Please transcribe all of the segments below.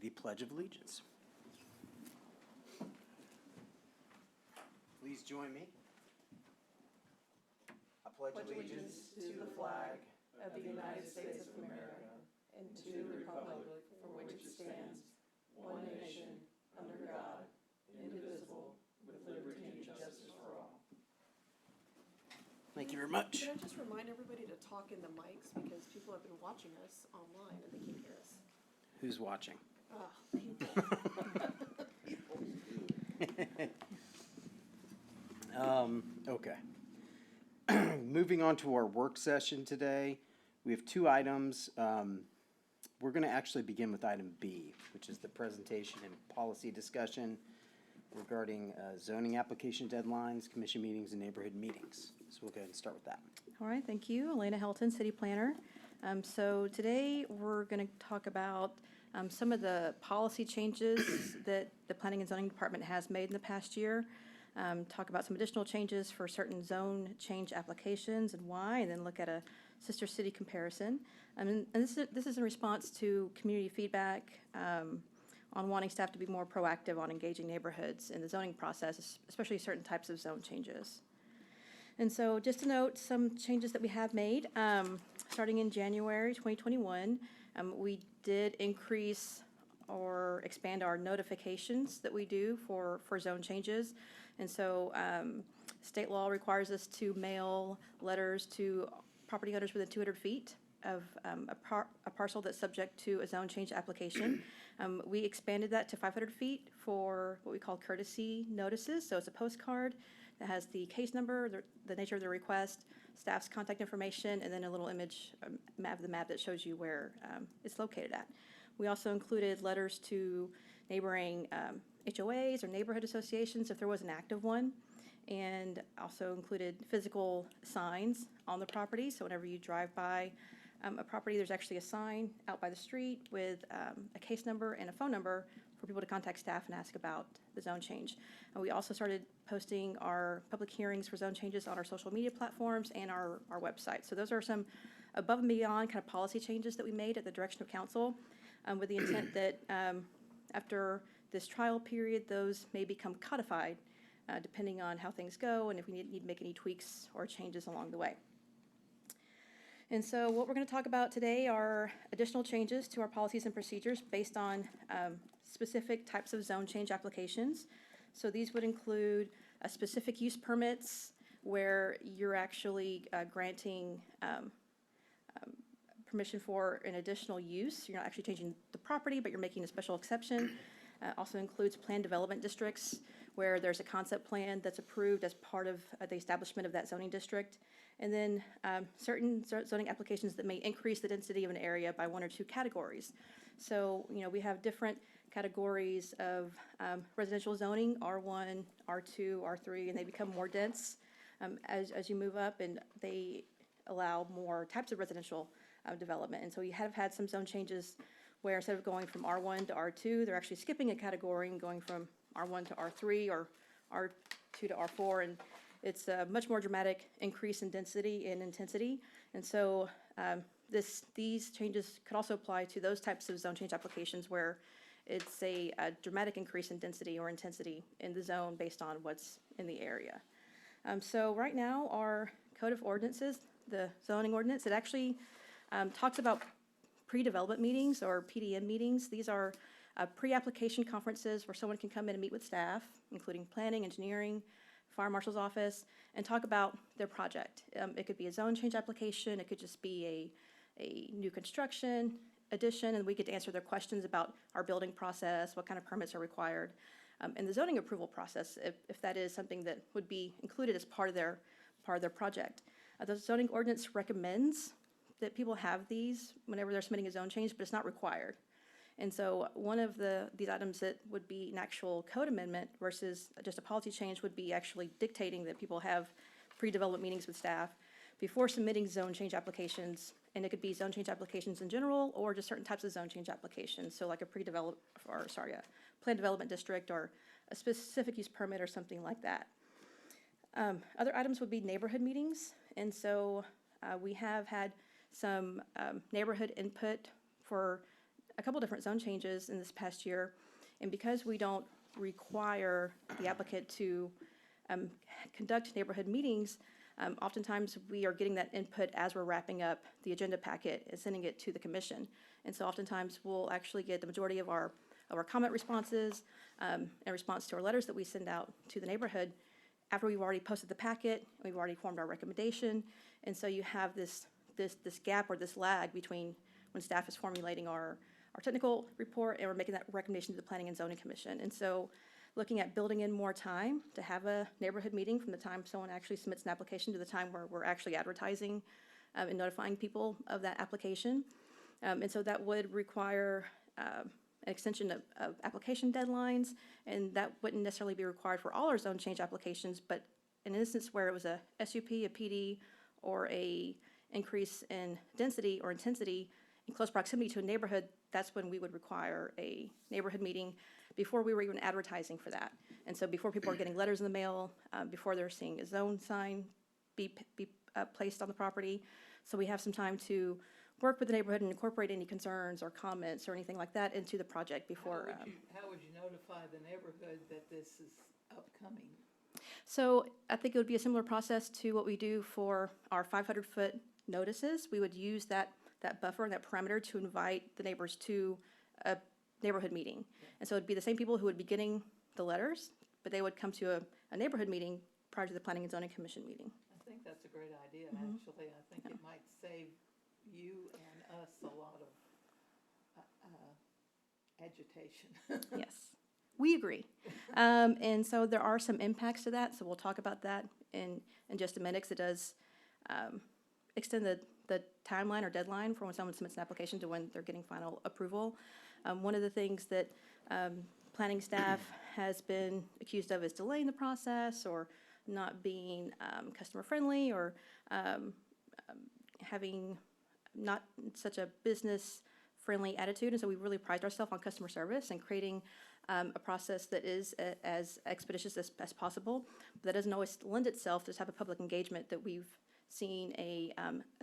the Pledge of Allegiance. Please join me. I pledge allegiance to the flag of the United States of America and to the republic for which it stands, one nation, under God, indivisible, with liberty and justice for all. Thank you very much. Can I just remind everybody to talk in the mics because people have been watching us online and they can't hear us. Who's watching? Okay. Moving on to our work session today, we have two items. We're going to actually begin with item B, which is the presentation and policy discussion regarding zoning application deadlines, commission meetings, and neighborhood meetings. So we'll go ahead and start with that. All right, thank you. Elena Helton, City Planner. So today we're going to talk about some of the policy changes that the Planning and Zoning Department has made in the past year. Talk about some additional changes for certain zone change applications and why, and then look at a sister city comparison. And this is in response to community feedback on wanting staff to be more proactive on engaging neighborhoods in the zoning process, especially certain types of zone changes. And so just to note some changes that we have made, starting in January 2021, we did increase or expand our notifications that we do for zone changes. And so state law requires us to mail letters to property owners within 200 feet of a parcel that's subject to a zone change application. We expanded that to 500 feet for what we call courtesy notices. So it's a postcard that has the case number, the nature of the request, staff's contact information, and then a little image of the map that shows you where it's located at. We also included letters to neighboring HOAs or neighborhood associations if there was an active one, and also included physical signs on the property. So whenever you drive by a property, there's actually a sign out by the street with a case number and a phone number for people to contact staff and ask about the zone change. And we also started posting our public hearings for zone changes on our social media platforms and our website. So those are some above and beyond kind of policy changes that we made at the direction of council, with the intent that after this trial period, those may become codified depending on how things go and if we need to make any tweaks or changes along the way. And so what we're going to talk about today are additional changes to our policies and procedures based on specific types of zone change applications. So these would include specific use permits where you're actually granting permission for an additional use. You're not actually changing the property, but you're making a special exception. Also includes planned development districts where there's a concept plan that's approved as part of the establishment of that zoning district. And then certain zoning applications that may increase the density of an area by one or two categories. So, we have different categories of residential zoning, R1, R2, R3, and they become more dense as you move up, and they allow more types of residential development. And so you have had some zone changes where instead of going from R1 to R2, they're actually skipping a category and going from R1 to R3 or R2 to R4, and it's a much more dramatic increase in density and intensity. And so these changes could also apply to those types of zone change applications where it's a dramatic increase in density or intensity in the zone based on what's in the area. So right now, our Code of Ordinances, the zoning ordinance, it actually talks about pre-development meetings or PDM meetings. These are pre-application conferences where someone can come in and meet with staff, including planning, engineering, fire marshal's office, and talk about their project. It could be a zone change application. It could just be a new construction addition, and we get to answer their questions about our building process, what kind of permits are required, and the zoning approval process, if that is something that would be included as part of their project. The zoning ordinance recommends that people have these whenever they're submitting a zone change, but it's not required. And so one of these items that would be an actual code amendment versus just a policy change would be actually dictating that people have pre-development meetings with staff before submitting zone change applications. And it could be zone change applications in general or just certain types of zone change applications. So like a a planned development district or a specific use permit or something like that. Other items would be neighborhood meetings. And so we have had some neighborhood input for a couple different zone changes in this past year. And because we don't require the applicant to conduct neighborhood meetings, oftentimes we are getting that input as we're wrapping up the agenda packet and sending it to the commission. And so oftentimes we'll actually get the majority of our comment responses in response to our letters that we send out to the neighborhood after we've already posted the packet, we've already formed our recommendation. And so you have this gap or this lag between when staff is formulating our technical report and we're making that recommendation to the Planning and Zoning Commission. And so looking at building in more time to have a neighborhood meeting from the time someone actually submits an application to the time where we're actually advertising and notifying people of that application. And so that would require an extension of application deadlines, and that wouldn't necessarily be required for all our zone change applications, but in an instance where it was a SUP, a PD, or a increase in density or intensity in close proximity to a neighborhood, that's when we would require a neighborhood meeting before we were even advertising for that. And so before people are getting letters in the mail, before they're seeing a zone sign be placed on the property. So we have some time to work with the neighborhood and incorporate any concerns or comments or anything like that into the project before. How would you notify the neighborhood that this is upcoming? So I think it would be a similar process to what we do for our 500-foot notices. We would use that buffer and that parameter to invite the neighbors to a neighborhood meeting. And so it'd be the same people who would be getting the letters, but they would come to a neighborhood meeting prior to the Planning and Zoning Commission meeting. I think that's a great idea, actually. I think it might save you and us a lot of agitation. Yes, we agree. And so there are some impacts to that, so we'll talk about that in just a minute, 'cause it does extend the timeline or deadline for when someone submits an application to when they're getting final approval. One of the things that planning staff has been accused of is delaying the process or not being customer friendly or having not such a business friendly attitude. And so we really pride ourselves on customer service and creating a process that is as expeditious as possible. But that doesn't always lend itself to the type of public engagement that we've seen a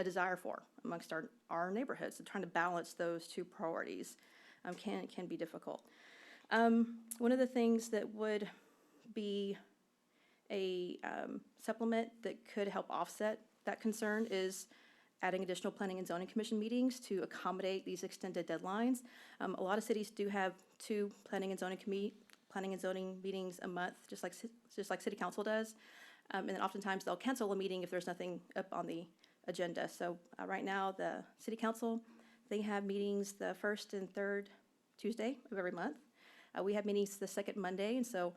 desire for amongst our neighborhoods. So trying to balance those two priorities can be difficult. One of the things that would be a supplement that could help offset that concern is adding additional Planning and Zoning Commission meetings to accommodate these extended deadlines. A lot of cities do have 2 Planning and Zoning meetings a month, just like City Council does. And then oftentimes they'll cancel a meeting if there's nothing up on the agenda. So right now, the City Council, they have meetings the 1st and 3rd Tuesday of every month. We have meetings the 2nd Monday, and so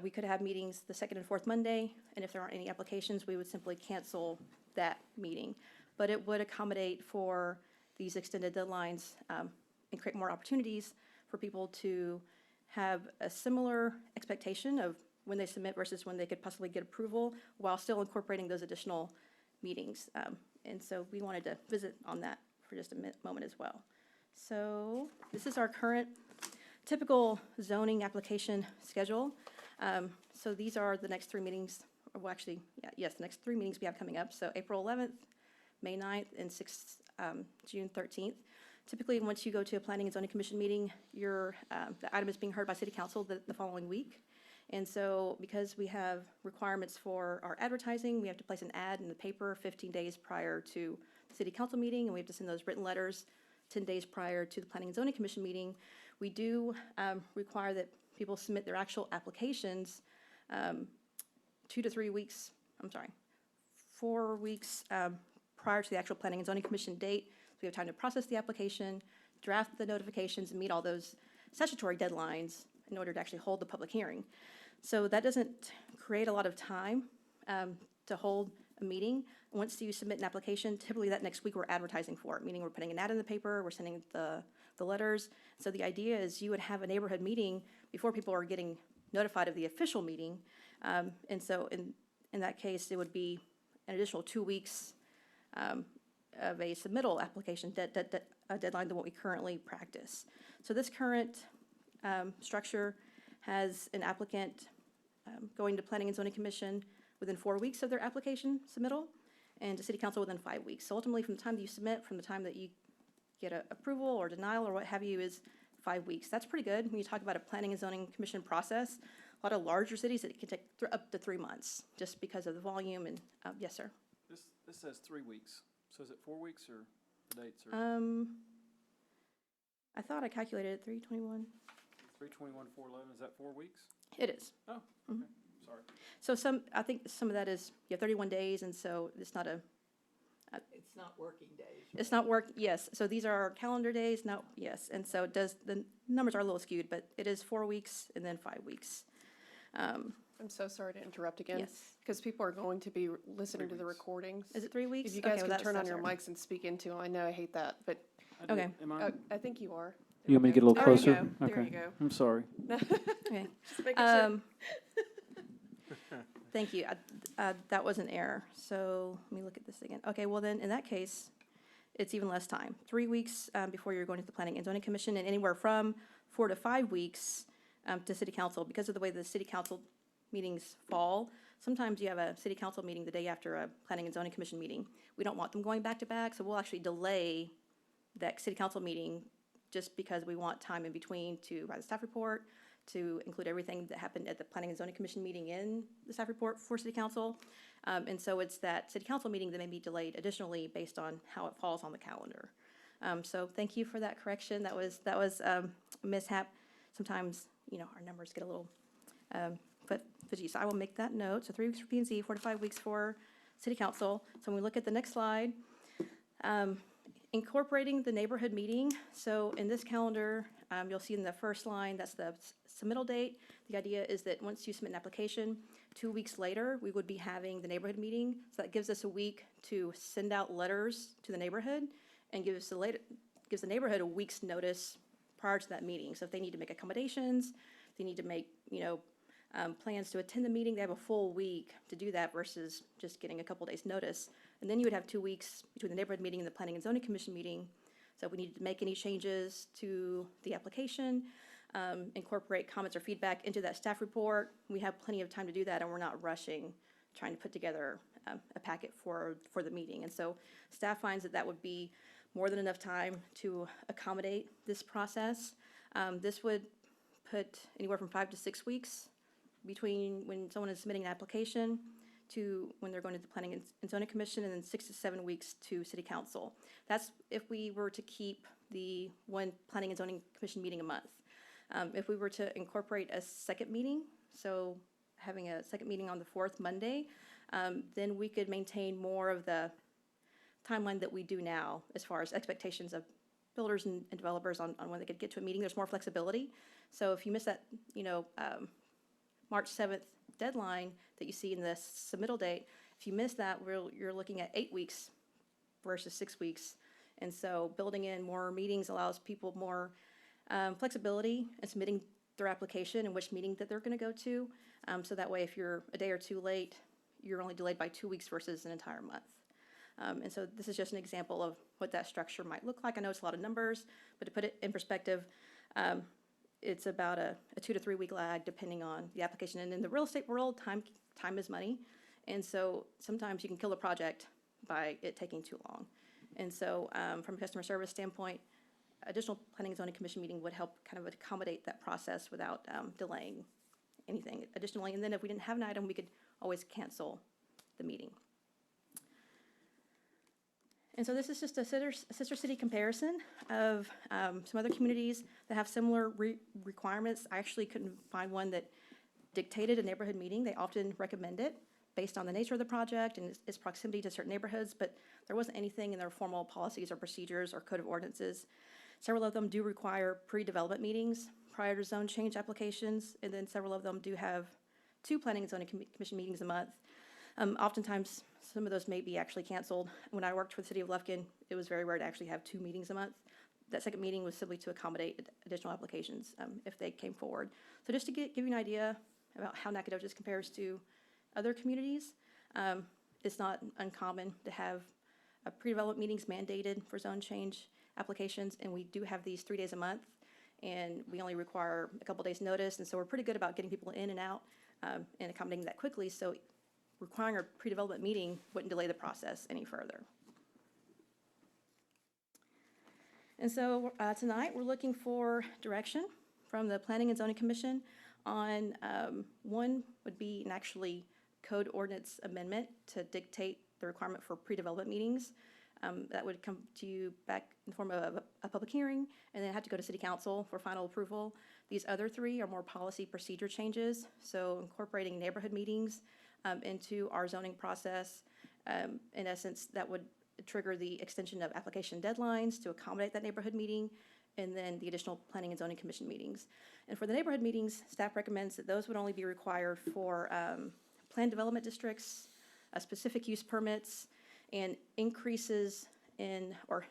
we could have meetings the 2nd and 4th Monday, and if there aren't any applications, we would simply cancel that meeting. But it would accommodate for these extended deadlines and create more opportunities for people to have a similar expectation of when they submit versus when they could possibly get approval while still incorporating those additional meetings. And so we wanted to visit on that for just a moment as well. So this is our current typical zoning application schedule. So these are the next 3 meetings, well actually, the next 3 meetings we have coming up. So April 11th, May 9th, and June 13th. Typically, once you go to a Planning and Zoning Commission meeting, the item is being heard by City Council the following week. And so because we have requirements for our advertising, we have to place an ad in the paper 15 days prior to the City Council meeting, and we have to send those written letters 10 days prior to the Planning and Zoning Commission meeting. We do require that people submit their actual applications 4 weeks prior to the actual Planning and Zoning Commission date. So we have time to process the application, draft the notifications, and meet all those statutory deadlines in order to actually hold the public hearing. So that doesn't create a lot of time to hold a meeting. Once you submit an application, typically that next week we're advertising for it, meaning we're putting an ad in the paper, we're sending the letters. So the idea is you would have a neighborhood meeting before people are getting notified of the official meeting. And so in that case, it would be an additional 2 weeks of a submittal application deadline than what we currently practice. So this current structure has an applicant going to Planning and Zoning Commission within 4 weeks of their application submittal, and to City Council within 5 weeks. So ultimately, from the time that you submit, from the time that you get a approval or denial or what have you is 5 weeks. That's pretty good when you talk about a planning and zoning commission process. A lot of larger cities, it can take up to 3 months, just because of the volume and, yes, sir. This says 3 weeks. So is it 4 weeks or the dates are I thought I calculated it, 321. 321, 411? Is that 4 weeks? It is. Oh, okay. Sorry. So I think some of that is, you have 31 days, and so it's not It's not working days. it's not work, yes. So these are our calendar days, no, yes. And so the numbers are a little skewed, but it is 4 weeks and then 5 weeks. I'm so sorry to interrupt again. Yes. Because people are going to be listening 3 to the weeks. recordings. Is it 3 weeks? If you Okay, guys well, can that's- turn on that's your all right. mics and speak into them, I know I hate that, but Okay. Am I? I think you are. You want me to get a little There you closer? go. There Okay. you go. I'm sorry. Okay. Just making sure. Thank you. That was an error. So let me look at this again. Okay, well then, in that case, it's even less time. 3 weeks before you're going to the Planning and Zoning Commission, and anywhere from 4 to 5 weeks to City Council. Because of the way the City Council meetings fall, sometimes you have a City Council meeting the day after a Planning and Zoning Commission meeting. We don't want them going back to back, so we'll actually delay that City Council meeting just because we want time in between to write a staff report, to include everything that happened at the Planning and Zoning Commission meeting in the staff report for City Council. And so it's that City Council meeting that may be delayed additionally based on how it falls on the calendar. So thank you for that correction. That was a mishap. Sometimes, our numbers get a little fudgy. So I will make that note. So 3 weeks for P and Z, 4 to 5 weeks for City Council. So when we look at the next slide, incorporating the neighborhood meeting. So in this calendar, you'll see in the first line, that's the submittal date. The idea is that once you submit an application, 2 weeks later, we would be having the neighborhood meeting. So that gives us a week to send out letters to the neighborhood and gives the neighborhood a week's notice prior to that meeting. So if they need to make accommodations, if they need to make, plans to attend the meeting, they have a full week to do that versus just getting a couple days' notice. And then you would have 2 weeks between the neighborhood meeting and the Planning and Zoning Commission meeting. So if we needed to make any changes to the application, incorporate comments or feedback into that staff report, we have plenty of time to do that, and we're not rushing, trying to put together a packet for the meeting. And so staff finds that would be more than enough time to accommodate this process. This would put anywhere from 5 to 6 weeks between when someone is submitting an application to when they're going to the Planning and Zoning Commission, and then 6 to 7 weeks to City Council. That's if we were to keep the one Planning and Zoning Commission meeting a month. If we were to incorporate a second meeting, so having a second meeting on the 4th Monday, then we could maintain more of the timeline that we do now as far as expectations of builders and developers on when they could get to a meeting. There's more flexibility. So if you miss that, March 7th deadline that you see in the submittal date, if you miss that, you're looking at 8 weeks versus 6 weeks. And so building in more meetings allows people more flexibility in submitting their application and which meeting that they're going to go to. So that way, if you're a day or two late, you're only delayed by 2 weeks versus an entire month. And so this is just an example of what that structure might look like. I know it's a lot of numbers, but to put it in perspective, it's about a 2 to 3 week lag depending on the application. And in the real estate world, time is money. And so sometimes you can kill a project by it taking too long. And so from a customer service standpoint, additional Planning and Zoning Commission meeting would help kind of accommodate that process without delaying anything additionally. And then if we didn't have an item, we could always cancel the meeting. And so this is just a sister city comparison of some other communities that have similar requirements. I actually couldn't find one that dictated a neighborhood meeting. They often recommend it based on the nature of the project and its proximity to certain neighborhoods, but there wasn't anything in their formal policies or procedures or code of ordinances. Several of them do require pre-development meetings prior to zone change applications, and then several of them do have 2 Planning and Zoning Commission meetings a month. Oftentimes, some of those may be actually canceled. When I worked for the city of Lufkin, it was very rare to actually have 2 meetings a month. That second meeting was simply to accommodate additional applications if they came forward. So just to give you an idea about how Nacogdoches compares to other communities, it's not uncommon to have pre-development meetings mandated for zone change applications, and we do have these 3 days a month, and we only require a couple days' notice, and so we're pretty good about getting people in and out and accommodating that quickly. So requiring a pre-development meeting wouldn't delay the process any further. And so tonight, we're looking for direction from the Planning and Zoning Commission on, one would be an actually code ordinance amendment to dictate the requirement for pre-development meetings. That would come to you back in the form of a public hearing, and then have to go to city council for final approval. These other three are more policy procedure changes, so incorporating neighborhood meetings into our zoning process. In essence, that would trigger the extension of application deadlines to accommodate that neighborhood meeting, and then the additional Planning and Zoning Commission meetings. And for the neighborhood meetings, staff recommends that those would only be required for planned development districts, specific use permits, and increases in, or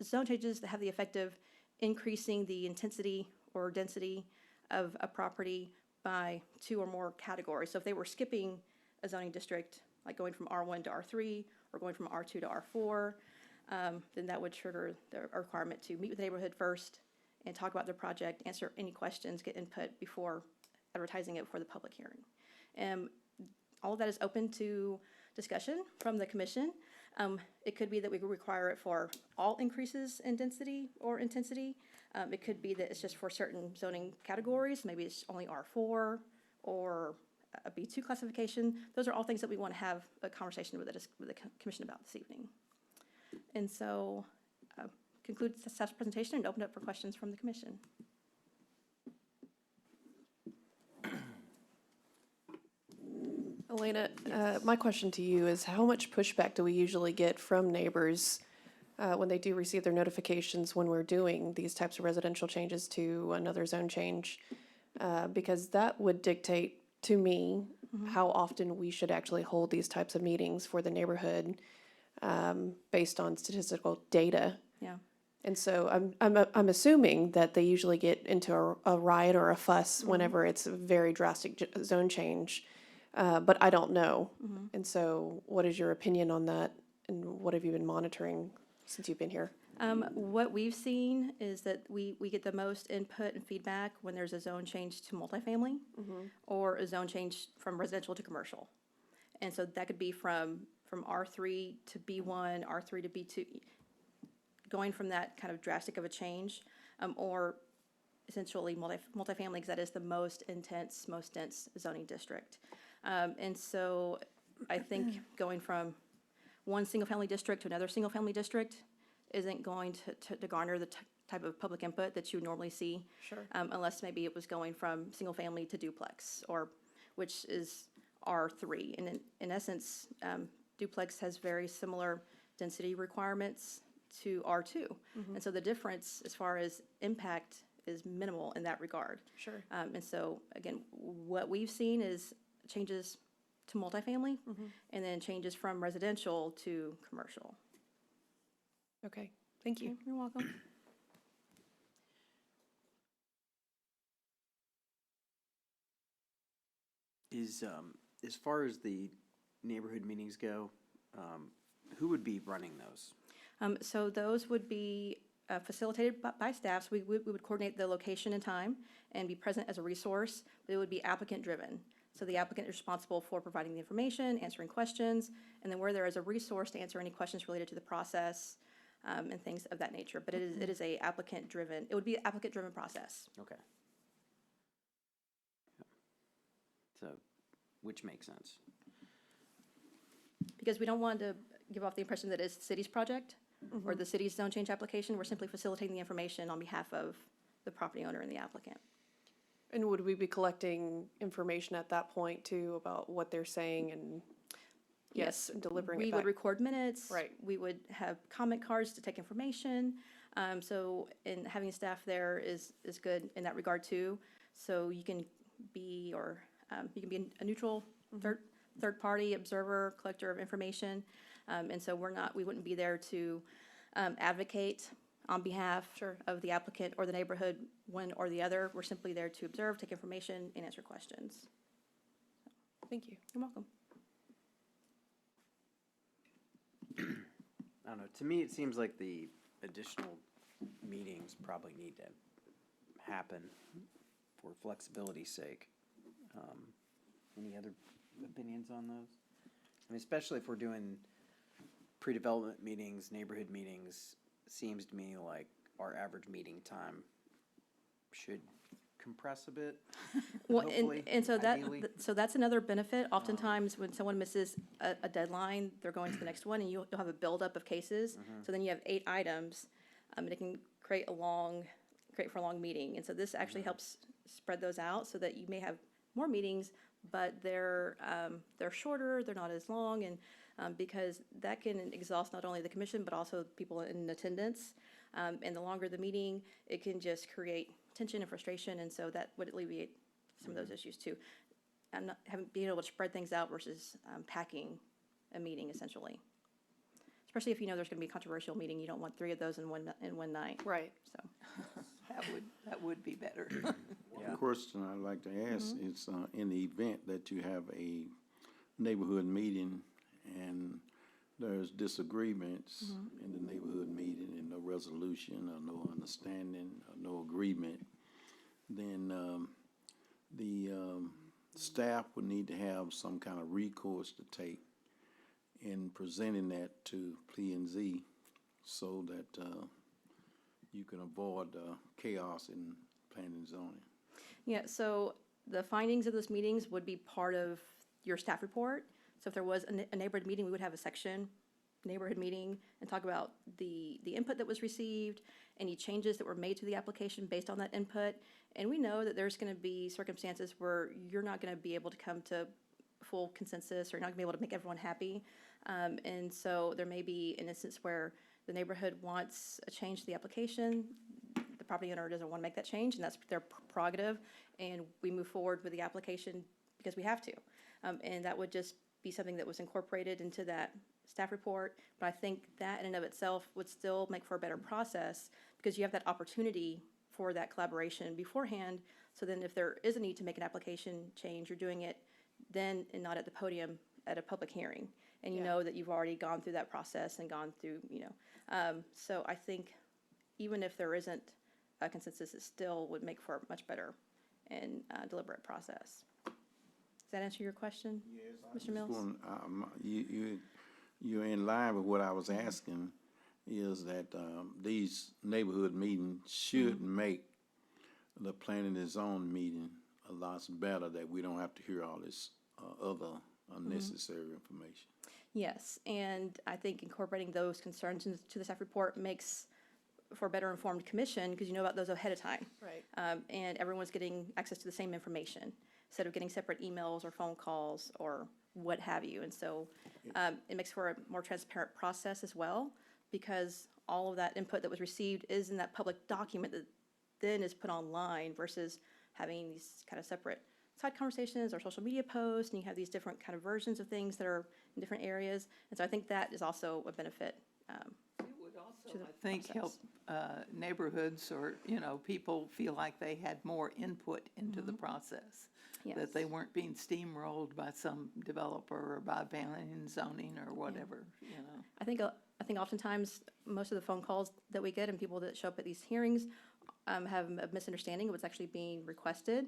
zone changes that have the effect of increasing the intensity or density of a property by 2 or more categories. So if they were skipping a zoning district, like going from R1 to R3, or going from R2 to R4, then that would trigger the requirement to meet with the neighborhood first and talk about their project, answer any questions, get input before advertising it for the public hearing. All of that is open to discussion from the commission. It could be that we require it for all increases in density or intensity. It could be that it's just for certain zoning categories. Maybe it's only R4 or a B2 classification. Those are all things that we want to have a conversation with the commission about this evening. And so conclude staff's presentation and open up for questions from the commission. Elena, my question to you is, how much pushback do we usually get from neighbors when they do receive their notifications when we're doing these types of residential changes to another zone change? Because that would dictate to me how often we should actually hold these types of meetings for the neighborhood based on statistical data. Yeah. And so I'm assuming that they usually get into a riot or a fuss whenever it's a very drastic zone change. But I don't know. And so what is your opinion on that? And what have you been monitoring since you've been here? What we've seen is that we get the most input and feedback when there's a zone change to multifamily or a zone change from residential to commercial. And so that could be from R3 to B1, R3 to B2, going from that kind of drastic of a change, or essentially multifamily, because that is the most intense, most dense zoning district. And so I think going from one single-family district to another single-family district isn't going to garner the type of public input that you would normally see. Sure. Unless maybe it was going from single-family to duplex, or which is R3. And in essence, duplex has very similar density requirements to R2. And so the difference as far as impact is minimal in that regard. Sure. And so, again, what we've seen is changes to multifamily and then changes from residential to commercial. Okay, thank you. You're welcome. As far as the neighborhood meetings go, who would be running those? So those would be facilitated by staff. So we would coordinate the location and time and be present as a resource, but it would be applicant-driven. So the applicant is responsible for providing the information, answering questions, and then where there is a resource to answer any questions related to the process and things of that nature. But it is a applicant-driven, it would be an applicant-driven process. Okay. So, which makes sense. Because we don't want to give off the impression that it's the city's project or the city's zone change application. We're simply facilitating the information on behalf of the property owner and the applicant. And would we be collecting information at that point too about what they're saying and yes, and delivering it We back? would record minutes. Right. We would have comment cards to take information. So, and having staff there is good in that regard too. So you can be, a neutral third party observer, collector of information. And so we wouldn't be there to advocate on behalf of the applicant or the neighborhood, one or the other. We're simply there to observe, take information, and answer questions. Thank you. You're welcome. I don't know, to me, it seems like the additional meetings probably need to happen for flexibility's sake. Any other opinions on those? I mean, especially if we're doing pre-development meetings, neighborhood meetings, seems to me like our average meeting time should compress a bit. Well, Hopefully, and so ideally. so that's another benefit. Oftentimes, when someone misses a deadline, they're going to the next one, and you'll have a buildup of cases. So then you have 8 items, and it can create for a long meeting. And so this actually helps spread those out so that you may have more meetings, but they're shorter, they're not as long, and because that can exhaust not only the commission, but also people in attendance. And the longer the meeting, it can just create tension and frustration, and so that would alleviate some of those issues too. And being able to spread things out versus packing a meeting essentially. Especially if you know there's going to be a controversial meeting, you don't want 3 of those in one night. Right. So, That would be better. Yeah. Question I'd like to ask is, in the event that you have a neighborhood meeting and there's disagreements in the neighborhood meeting and no resolution or no understanding or no agreement, then the staff would need to have some kind of recourse to take in presenting that to P&Z so that you can avoid chaos in planning and zoning. yeah, so the findings of those meetings would be part of your staff report. So if there was a neighborhood meeting, we would have a section, neighborhood meeting, and talk about the input that was received, any changes that were made to the application based on that input. And we know that there's gonna be circumstances where you're not gonna be able to come to full consensus, or you're not gonna be able to make everyone happy. And so there may be an instance where the neighborhood wants a change to the application, the property owner doesn't want to make that change, and that's their prerogative, and we move forward with the application because we have to. And that would just be something that was incorporated into that staff report, but I think that in and of itself would still make for a better process, because you have that opportunity for that collaboration beforehand, so then if there is a need to make an application change, you're doing it then and not at the podium at a public hearing. And you know that you've already gone through that process and gone through, so I think even if there isn't a consensus, it still would make for a much better and deliberate process. Does that answer your question, Mr. Mills? You're in line with what I was asking, is that these neighborhood meetings should make the planning and zoning meeting a lot better, that we don't have to hear all this other unnecessary information. Yes, and I think incorporating those concerns into the staff report makes for a better informed commission, because you know about those ahead of time. Right. And everyone's getting access to the same information, instead of getting separate emails or phone calls or what have you. And so it makes for a more transparent process as well, because all of that input that was received is in that public document that then is put online, versus having these kind of separate side conversations or social media posts, and you have these different kind of versions of things that are in different areas. And so I think that is also a benefit. It would also, the I think, help neighborhoods, or, people feel like they had more input into the process. Yes. That they weren't being steamrolled by some developer or by planning and zoning or whatever, I think oftentimes, most of the phone calls that we get and people that show up at these hearings have a misunderstanding of what's actually being requested.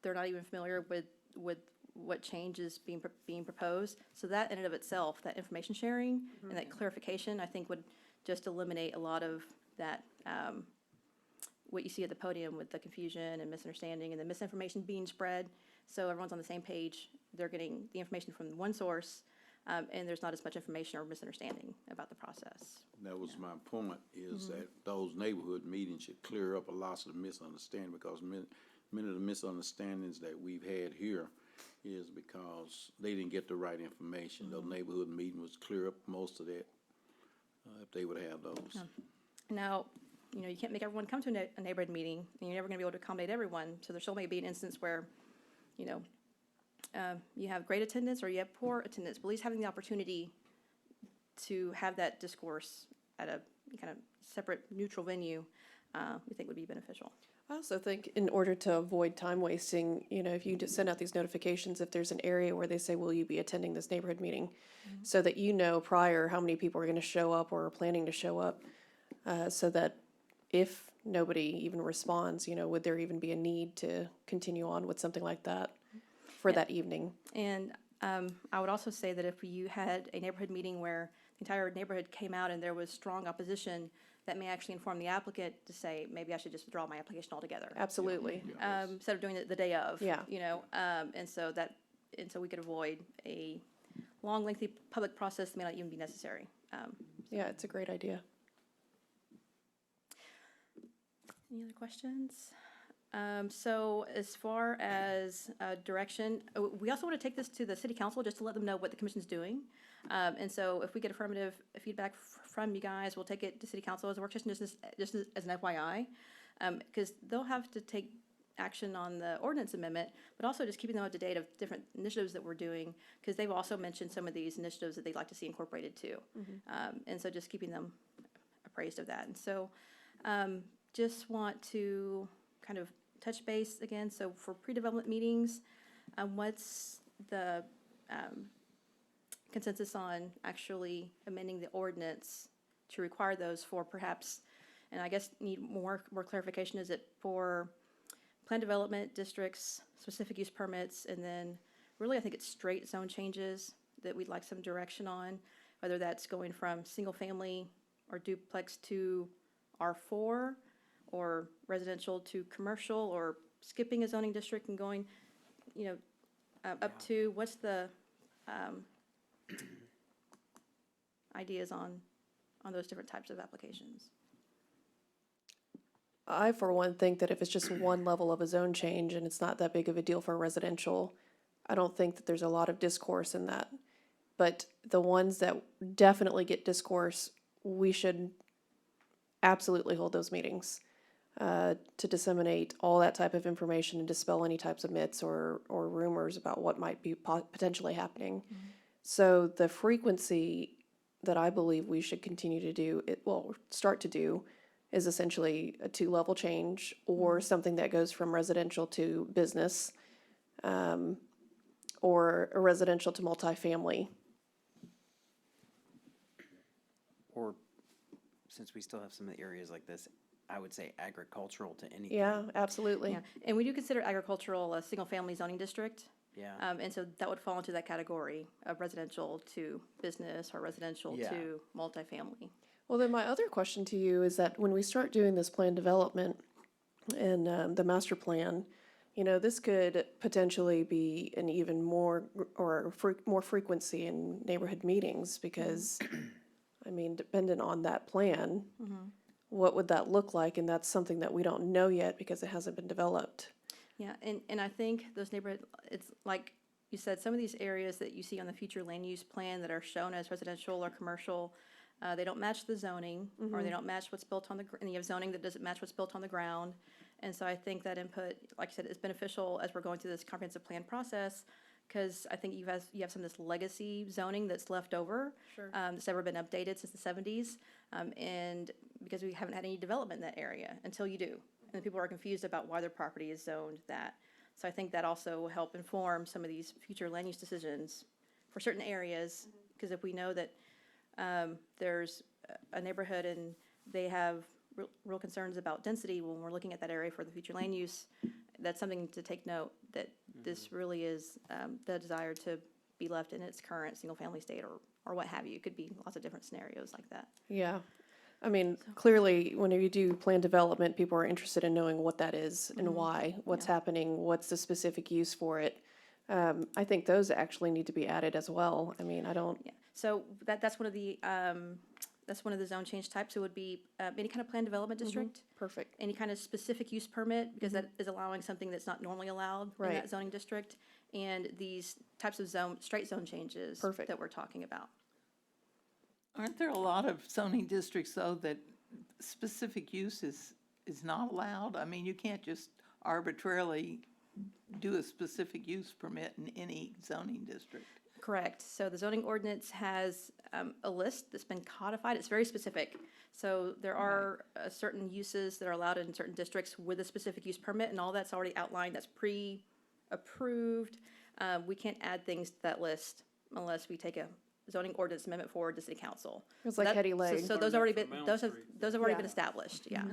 They're not even familiar with what change is being proposed. So that in and of itself, that information sharing and that clarification, I think would just eliminate a lot of that, what you see at the podium with the confusion and misunderstanding and the misinformation being spread. So everyone's on the same page. They're getting the information from one source, and there's not as much information or misunderstanding about the process. That was my point, is that those neighborhood meetings should clear up a lot of the misunderstanding, because many of the misunderstandings that we've had here is because they didn't get the right information. Those neighborhood meetings would clear up most of that, if they would have those. Now, you can't make everyone come to a neighborhood meeting, and you're never gonna be able to accommodate everyone. So there still may be an instance where, you have great attendance or you have poor attendance, but at least having the opportunity to have that discourse at a kind of separate, neutral venue, we think would be beneficial. I also think in order to avoid time wasting, if you just send out these notifications, if there's an area where they say, will you be attending this neighborhood meeting? So that prior how many people are going to show up or are planning to show up, so that if nobody even responds, would there even be a need to continue on with something like that for that evening? And I would also say that if you had a neighborhood meeting where the entire neighborhood came out and there was strong opposition, that may actually inform the applicant to say, maybe I should just withdraw my application altogether. Absolutely. Instead of doing it the day of. Yeah. You know, and so we could avoid a long, lengthy public process that may not even be necessary. Yeah, it's a great idea. Any other questions? So as far as direction, we also want to take this to the city council just to let them know what the commission's doing. And so if we get affirmative feedback from you guys, we'll take it to city council as a work session, just as an FYI. Because they'll have to take action on the ordinance amendment, but also just keeping them up to date of different initiatives that we're doing, because they've also mentioned some of these initiatives that they'd like to see incorporated too. And so just keeping them appraised of that. And so just want to kind of touch base again. So for pre-development meetings, what's the consensus on actually amending the ordinance to require those for perhaps, and I guess need more clarification, is it for plan development districts, specific use permits, and then really I think it's straight zone changes that we'd like some direction on, whether that's going from single family or duplex to R4 or residential to commercial, or skipping a zoning district and going, you know, up to, what's the ideas on those different types of applications? I, for one, think that if it's just one level of a zone change and it's not that big of a deal for residential, I don't think that there's a lot of discourse in that. But the ones that definitely get discourse, we should absolutely hold those meetings to disseminate all that type of information and dispel any types of myths or rumors about what might be potentially happening. So the frequency that I believe we should continue to do, start to do, is essentially a 2-level change, or something that goes from residential to business, or a residential to multifamily. Or, since we still have some areas like this, I would say agricultural to anything. Yeah, absolutely. Yeah, and we do consider agricultural a single-family zoning district. Yeah. And so that would fall into that category of residential to business or residential Yeah. to multifamily. Well, then my other question to you is that when we start doing this plan development and the master plan, you know, this could potentially be an even more more frequency in neighborhood meetings, because, I mean, dependent on that plan, what would that look like? And that's something that we don't know yet because it hasn't been developed. Yeah, and I think those neighborhood, it's like you said, some of these areas that you see on the future land use plan that are shown as residential or commercial, they don't match the zoning, or they don't match what's built on the, and you have zoning that doesn't match what's built on the ground. And so I think that input, like I said, is beneficial as we're going through this comprehensive plan process, because I think you have some of this legacy zoning that's left over. Sure. That's never been updated since the 70s, and because we haven't had any development in that area until you do. And people are confused about why their property is zoned that. So I think that also will help inform some of these future land use decisions for certain areas, because if we know that there's a neighborhood and they have real concerns about density when we're looking at that area for the future land use, that's something to take note, that this really is the desire to be left in its current single-family state, or what have you. It could be lots of different scenarios like that. Yeah. I mean, clearly, whenever you do plan development, people are interested in knowing what that is and why, what's happening, what's the specific use for it. I think those actually need to be added as well. I mean, I don't. Yeah. So that's one of the zone change types. It would be any kind of planned development district, Perfect. any kind of specific use permit, because that is allowing something that's not normally allowed in Right. that zoning district, and these types of straight zone changes Perfect. that we're talking about. Aren't there a lot of zoning districts, though, that specific use is not allowed? I mean, you can't just arbitrarily do a specific use permit in any zoning district. Correct. So the zoning ordinance has a list that's been codified. It's very specific. So there are certain uses that are allowed in certain districts with a specific use permit, and all that's already outlined. That's pre-approved. We can't add things to that list unless we take a zoning ordinance amendment forward to city council. It's like Hetty Lane. So those already been, those have already been established, yeah.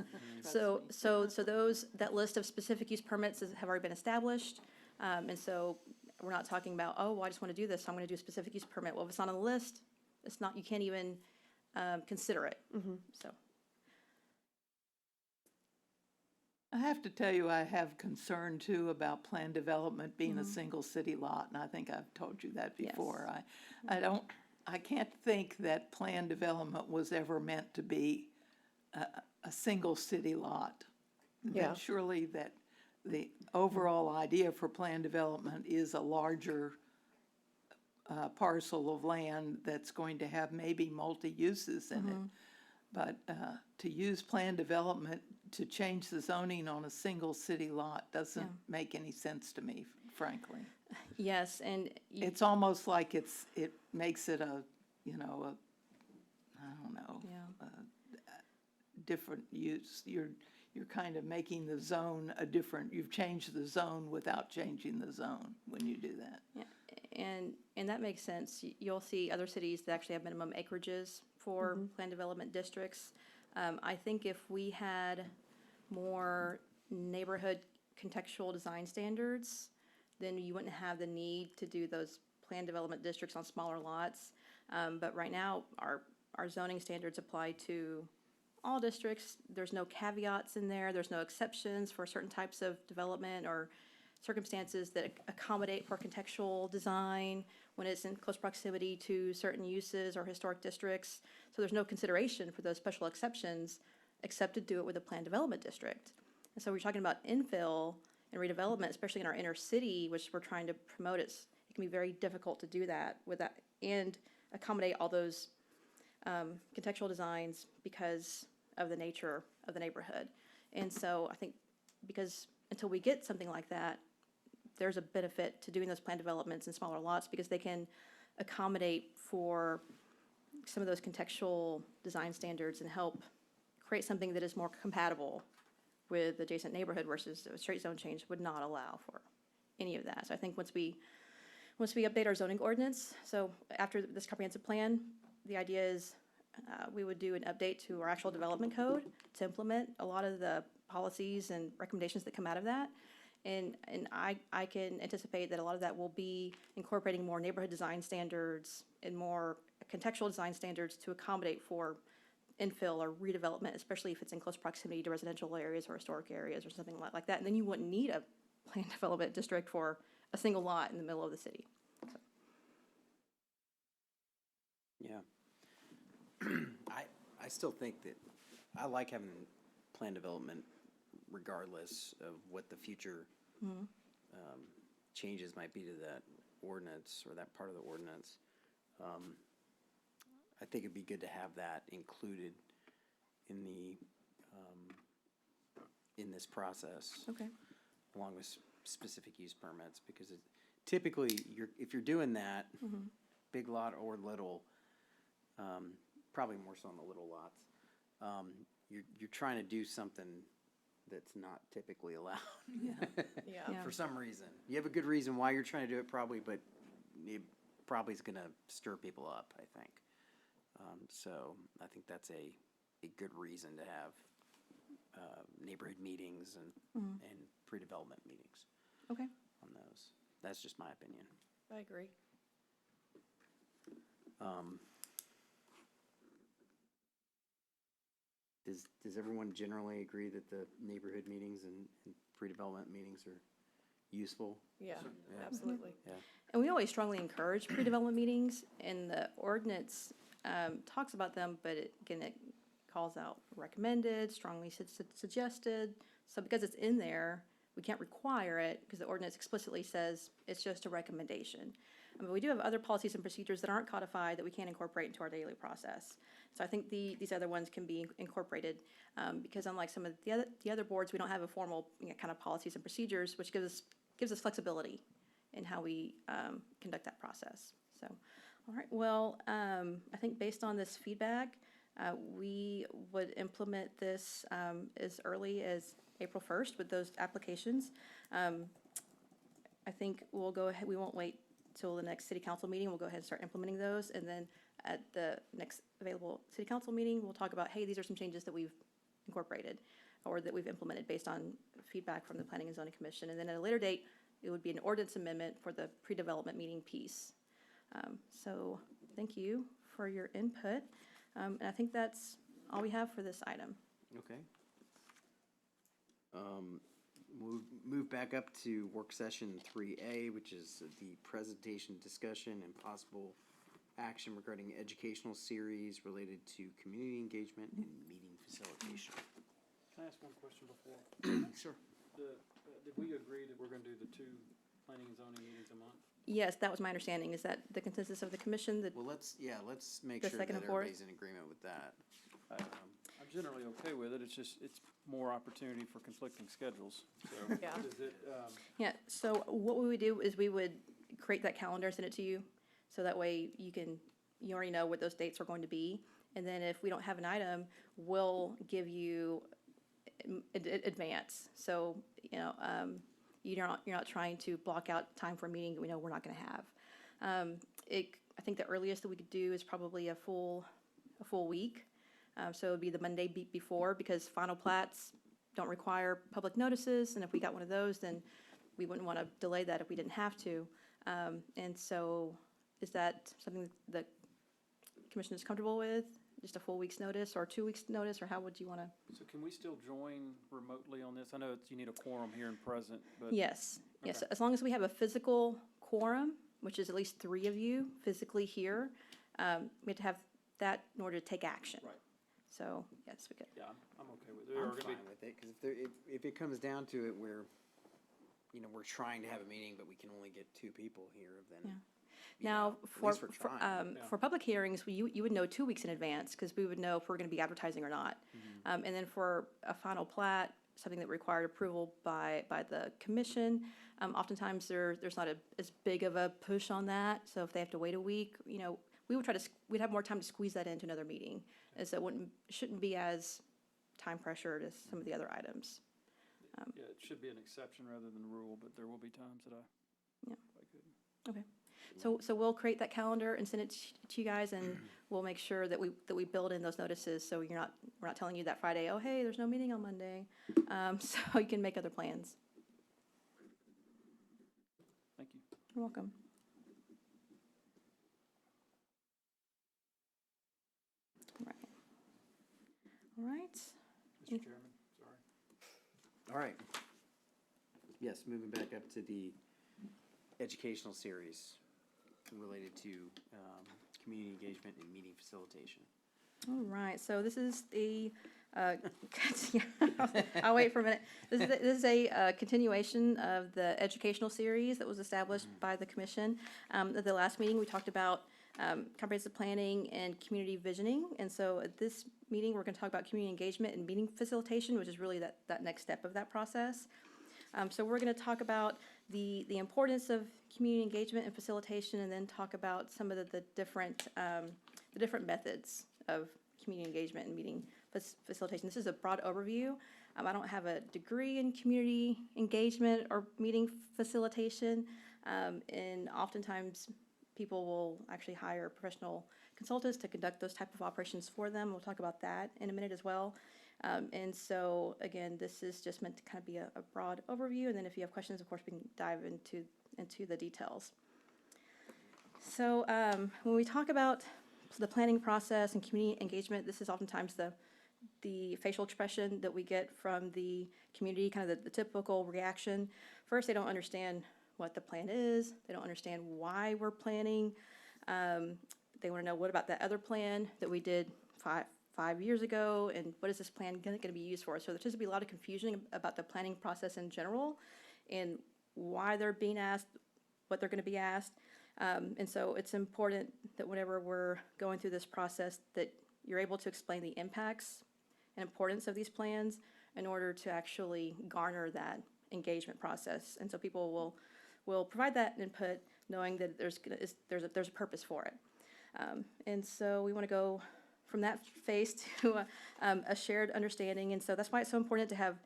So that list of specific use permits have already been established. And so we're not talking about, oh, well, I just want to do this, so I'm going to do a specific use permit. Well, if it's not on the list, it's not, you can't even consider it. So I have to tell you, I have concern too about planned development being a single city lot, and I think I've told you that Yes. before. I can't think that planned development was ever meant to be a single city lot. Yeah. That surely that the overall idea for planned development is a larger parcel of land that's going to have maybe multi-uses in it. But to use planned development to change the zoning on a single city lot doesn't make any sense to me, frankly. Yes, and It's almost like it makes it I don't know, yeah. different use. You're kind of making the zone you've changed the zone without changing the zone when you do that. Yeah, and that makes sense. You'll see other cities that actually have minimum acreages for planned development districts. I think if we had more neighborhood contextual design standards, then you wouldn't have the need to do those planned development districts on smaller lots. But right now, our zoning standards apply to all districts. There's no caveats in there. There's no exceptions for certain types of development or circumstances that accommodate for contextual design when it's in close proximity to certain uses or historic districts. So there's no consideration for those special exceptions except to do it with a planned development district. And so we're talking about infill and redevelopment, especially in our inner city, which we're trying to promote. It can be very difficult to do that with that and accommodate all those contextual designs because of the nature of the neighborhood. And so I think because until we get something like that, there's a benefit to doing those planned developments in smaller lots because they can accommodate for some of those contextual design standards and help create something that is more compatible with adjacent neighborhood versus a straight zone change would not allow for any of that. So I think once we update our zoning ordinance, so after this comprehensive plan, the idea is we would do an update to our actual development code to implement a lot of the policies and recommendations that come out of that. And I can anticipate that a lot of that will be incorporating more neighborhood design standards and more contextual design standards to accommodate for infill or redevelopment, especially if it's in close proximity to residential areas or historic areas or something like that. And then you wouldn't need a planned development district for a single lot in the middle of the city. So. Yeah. I still think that I like having planned development regardless of what the future changes might be to that ordinance or that part of the ordinance. I think it'd be good to have that included in the in this process. Okay. Along with specific use permits, because typically if you're doing that, big lot or little, probably more so on the little lots, you're trying to do something that's not typically allowed. Yeah. For some reason. You have a good reason why you're trying to do it probably, but it probably is gonna stir people up, I think. So I think that's a good reason to have neighborhood meetings and pre-development meetings Okay. on those. That's just my opinion. I agree. Does everyone generally agree that the neighborhood meetings and pre-development meetings are useful? Yeah, absolutely. And we always strongly encourage pre-development meetings, and the ordinance talks about them, but it calls out recommended, strongly suggested. So because it's in there, we can't require it because the ordinance explicitly says it's just a recommendation. But we do have other policies and procedures that aren't codified that we can incorporate into our daily process. So I think these other ones can be incorporated because unlike some of the other boards, we don't have a formal kind of policies and procedures, which gives us flexibility in how we conduct that process. So, all right. Well, I think based on this feedback, we would implement this as early as April 1st with those applications. I think we'll go ahead. We won't wait till the next city council meeting. We'll go ahead and start implementing those, and then at the next available city council meeting, we'll talk about, hey, these are some changes that we've incorporated or that we've implemented based on feedback from the Planning and Zoning Commission. And then at a later date, it would be an ordinance amendment for the pre-development meeting piece. So thank you for your input. And I think that's all we have for this item. Okay. We'll move back up to work session 3A, which is the presentation, discussion, and possible action regarding educational series related to community engagement and meeting facilitation. Can I ask one question before? Sure. Did we agree that we're gonna do the 2 planning and zoning meetings a month? Yes, that was my understanding. Is that the consensus of the commission that, Well, let's make The sure second that and fourth? everybody's in agreement with that. I'm generally okay with it, it's more opportunity for conflicting schedules, so. Yeah. Is it, yeah, so what we would do is we would create that calendar, send it to you. So that way you already know what those dates are going to be. And then if we don't have an item, we'll give you advance. So, you're not trying to block out time for a meeting that we know we're not gonna have. I think the earliest that we could do is probably a full week. So it'd be the Monday before, because final plats don't require public notices, and if we got one of those, then we wouldn't wanna delay that if we didn't have to. And so, is that something that the commission is comfortable with? Just a full week's notice, or 2 weeks' notice, or how would you wanna? so can we still join remotely on this? I know you need a quorum here and present, but. Yes, yes, Okay. as long as we have a physical quorum, which is at least 3 of you physically here, we have to have that in order to take action. Right. So, yes, we could. Yeah, I'm okay with it. There are I'm gonna fine with it, because if it comes down to it where, we're trying to have a meeting, but we can only get 2 people here, then. Now, at for, least we're trying. Yeah. for public hearings, you would know 2 weeks in advance, because we would know if we're gonna be advertising or not. And then for a final plat, something that required approval by the commission, oftentimes there's not as big of a push on that, so if they have to wait a week, we would we'd have more time to squeeze that into another meeting, as it shouldn't be as time pressured as some of the other items. Yeah, it should be an exception rather than a rule, but there will be times that Yeah. I couldn't. So we'll create that calendar and send it to you guys, and we'll make sure that we build in those notices, so we're not telling you that Friday, oh, hey, there's no meeting on Monday, so you can make other plans. Thank you. You're welcome. All right. Mr. Chairman, sorry. All right. Yes, moving back up to the educational series related to community engagement and meeting facilitation. All right, so this is the, I'll wait for a minute. This is a continuation of the educational series that was established by the commission. At the last meeting, we talked about comprehensive planning and community visioning. And so at this meeting, we're gonna talk about community engagement and meeting facilitation, which is really that next step of that process. So we're gonna talk about the importance of community engagement and facilitation, and then talk about some of the different methods of community engagement and meeting facilitation. This is a broad overview. I don't have a degree in community engagement or meeting facilitation, and oftentimes people will actually hire professional consultants to conduct those type of operations for them. We'll talk about that in a minute as well. And so, again, this is just meant to kind of be a broad overview, and then if you have questions, of course, we can dive into the details. So when we talk about the planning process and community engagement, this is oftentimes the facial expression that we get from the community, kind of the typical reaction. First, they don't understand what the plan is. They don't understand why we're planning. They want to know, what about that other plan that we did five years ago, and what is this plan going to be used for? So there tends to be a lot of confusion about the planning process in general, and why they're being asked, what they're going to be asked. And so it's important that whenever we're going through this process, that you're able to explain the impacts and importance of these plans in order to actually garner that engagement process. And so people will provide that input, knowing that there's a purpose for it. And so we want to go from that phase to a shared understanding. And so that's why it's so important to have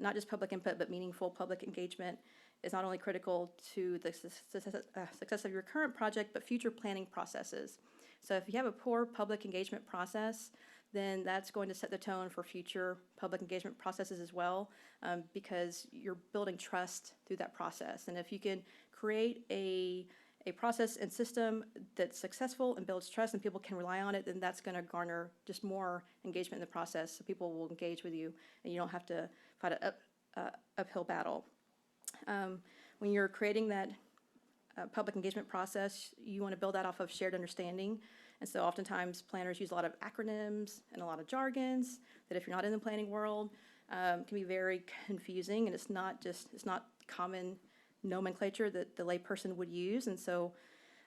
not just public input, but meaningful public engagement. Is not only critical to the success of your current project, but future planning processes. So if you have a poor public engagement process, then that's going to set the tone for future public engagement processes as well, because you're building trust through that process. And if you can create a process and system that's successful and builds trust and people can rely on it, then that's going to garner just more engagement in the process. So people will engage with you, and you don't have to fight uphill battle. When you're creating that public engagement process, you want to build that off of shared understanding. And so oftentimes planners use a lot of acronyms and a lot of jargons that if you're not in the planning world, can be very confusing, and it's not common nomenclature that the layperson would use. And so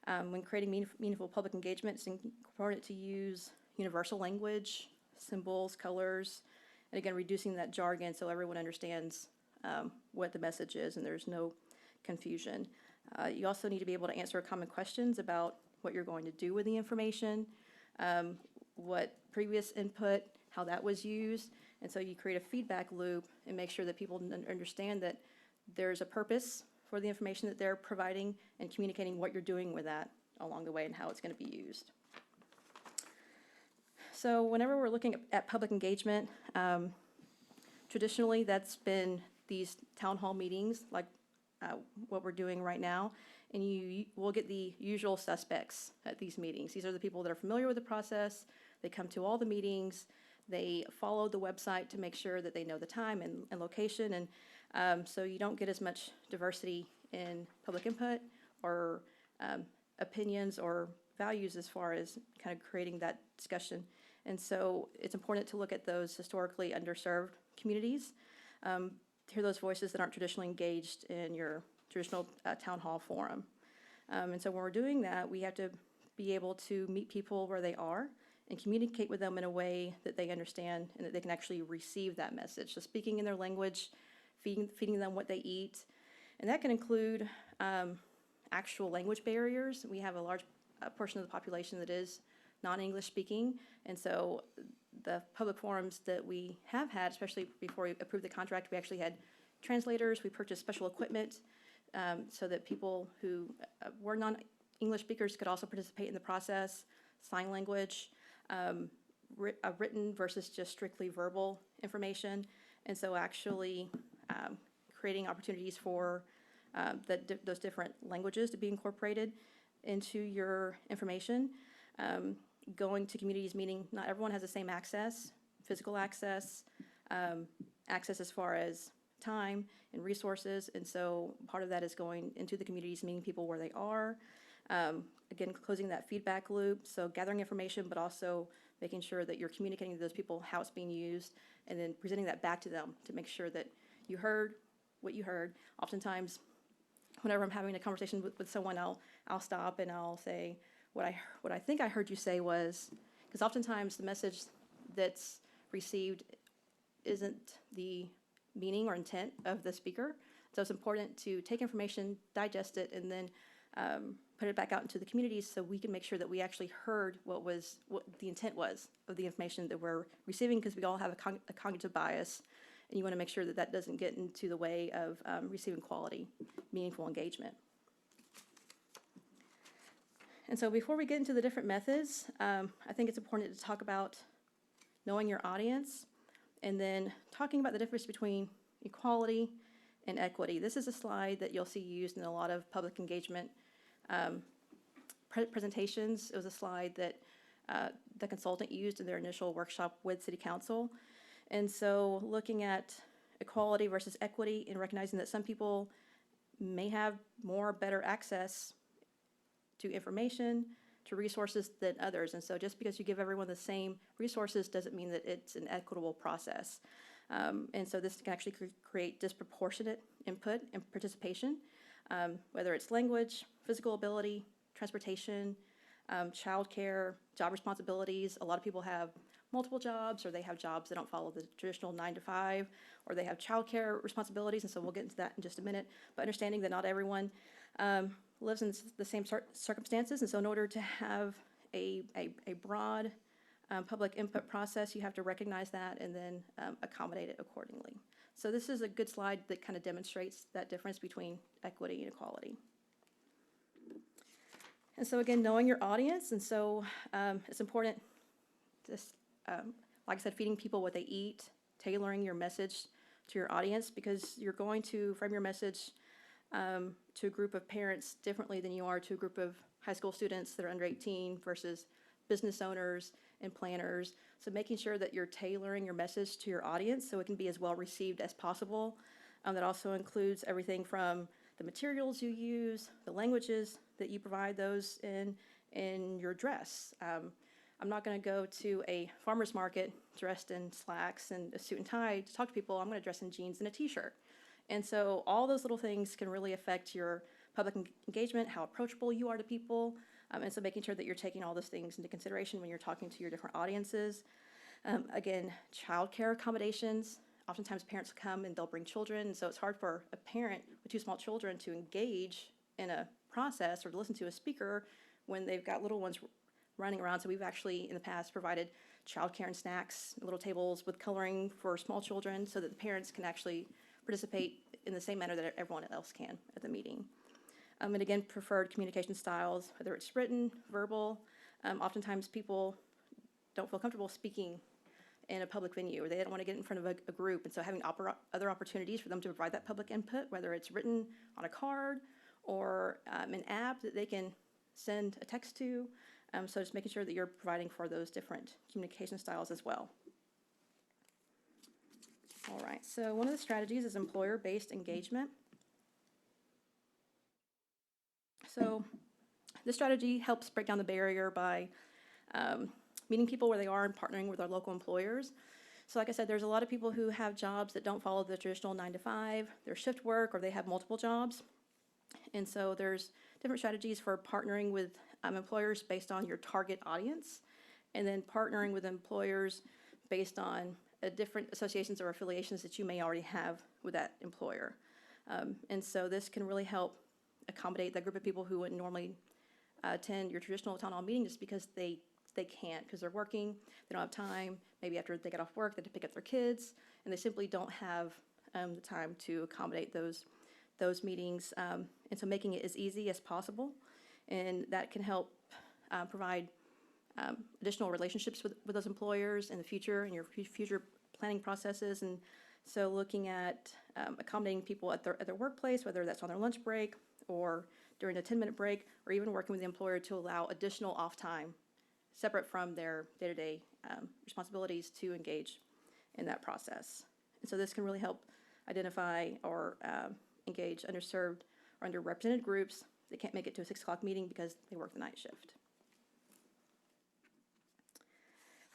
when creating meaningful public engagement, it's important to use universal language, symbols, colors, and again, reducing that jargon so everyone understands what the message is and there's no confusion. You also need to be able to answer common questions about what you're going to do with the information, what previous input, how that was used. And so you create a feedback loop and make sure that people understand that there's a purpose for the information that they're providing and communicating what you're doing with that along the way and how it's going to be used. So whenever we're looking at public engagement, traditionally that's been these town hall meetings like what we're doing right now, and you will get the usual suspects at these meetings. These are the people that are familiar with the process. They come to all the meetings. They follow the website to make sure that they know the time and location, and so you don't get as much diversity in public input or opinions or values as far as kind of creating that discussion. And so it's important to look at those historically underserved communities, hear those voices that aren't traditionally engaged in your traditional town hall forum. And so when we're doing that, we have to be able to meet people where they are and communicate with them in a way that they understand and that they can actually receive that message. So speaking in their language, feeding them what they eat. And that can include actual language barriers. We have a large portion of the population that is non-English speaking. And so the public forums that we have had, especially before we approved the contract, we actually had translators. We purchased special equipment so that people who were non-English speakers could also participate in the process, sign language, written versus just strictly verbal information. And so actually creating opportunities for those different languages to be incorporated into your information. Going to communities, meaning not everyone has the same access, physical access, access as far as time and resources. And so part of that is going into the communities, meeting people where they are. Again, closing that feedback loop. So gathering information, but also making sure that you're communicating to those people how it's being used and then presenting that back to them to make sure that you heard what you heard. Oftentimes, whenever I'm having a conversation with someone, I'll stop and I'll say, what I think I heard you say was, because oftentimes the message that's received isn't the meaning or intent of the speaker. So it's important to take information, digest it, and then put it back out into the communities so we can make sure that we actually heard what the intent was of the information that we're receiving, because we all have a cognitive bias, and you want to make sure that that doesn't get into the way of receiving quality, meaningful engagement. And so before we get into the different methods, I think it's important to talk about knowing your audience and then talking about the difference between equality and equity. This is a slide that you'll see used in a lot of public engagement presentations. It was a slide that the consultant used in their initial workshop with City Council. And so looking at equality versus equity and recognizing that some people may have better access to information, to resources than others. And so just because you give everyone the same resources doesn't mean that it's an equitable process. And so this can actually create disproportionate input and participation, whether it's language, physical ability, transportation, childcare, job responsibilities. A lot of people have multiple jobs, or they have jobs that don't follow the traditional 9 to 5, or they have childcare responsibilities, and so we'll get into that in just a minute. But understanding that not everyone lives in the same circumstances, and so in order to have a broad public input process, you have to recognize that and then accommodate it accordingly. So this is a good slide that kind of demonstrates that difference between equity and equality. And so again, knowing your audience, and so it's important, just like I said, feeding people what they eat, tailoring your message to your audience, because you're going to frame your message to a group of parents differently than you are to a group of high school students that are under 18 versus business owners and planners. So making sure that you're tailoring your message to your audience so it can be as well received as possible. That also includes everything from the materials you use, the languages that you provide those in your dress. I'm not going to go to a farmer's market dressed in slacks and a suit and tie to talk to people. I'm going to dress in jeans and a t-shirt. And so all those little things can really affect your public engagement, how approachable you are to people. And so making sure that you're taking all those things into consideration when you're talking to your different audiences. Again, childcare accommodations. Oftentimes parents come and they'll bring children, and so it's hard for a parent with 2 small children to engage in a process or to listen to a speaker when they've got little ones running around. So we've actually in the past provided childcare and snacks, little tables with coloring for small children so that the parents can actually participate in the same manner that everyone else can at the meeting. And again, preferred communication styles, whether it's written, verbal. Oftentimes people don't feel comfortable speaking in a public venue, or they don't want to get in front of a group. And so having other opportunities for them to provide that public input, whether it's written on a card or an app that they can send a text to. So just making sure that you're providing for those different communication styles as well. All right, so one of the strategies is employer-based engagement. So this strategy helps break down the barrier by meeting people where they are and partnering with our local employers. So like I said, there's a lot of people who have jobs that don't follow the traditional 9 to 5, they're shift work, or they have multiple jobs. And so there's different strategies for partnering with employers based on your target audience, and then partnering with employers based on different associations or affiliations that you may already have with that employer. And so this can really help accommodate that group of people who wouldn't normally attend your traditional town hall meeting just because they can't, because they're working, they don't have time, maybe after they get off work, they have to pick up their kids, and they simply don't have the time to accommodate those meetings. And so making it as easy as possible, and that can help provide additional relationships with those employers in the future, in your future planning processes. And so looking at accommodating people at their workplace, whether that's on their lunch break or during a 10-minute break, or even working with the employer to allow additional off time separate from their day-to-day responsibilities to engage in that process. And so this can really help identify or engage underserved or underrepresented groups that can't make it to a 6 o'clock meeting because they work the night shift.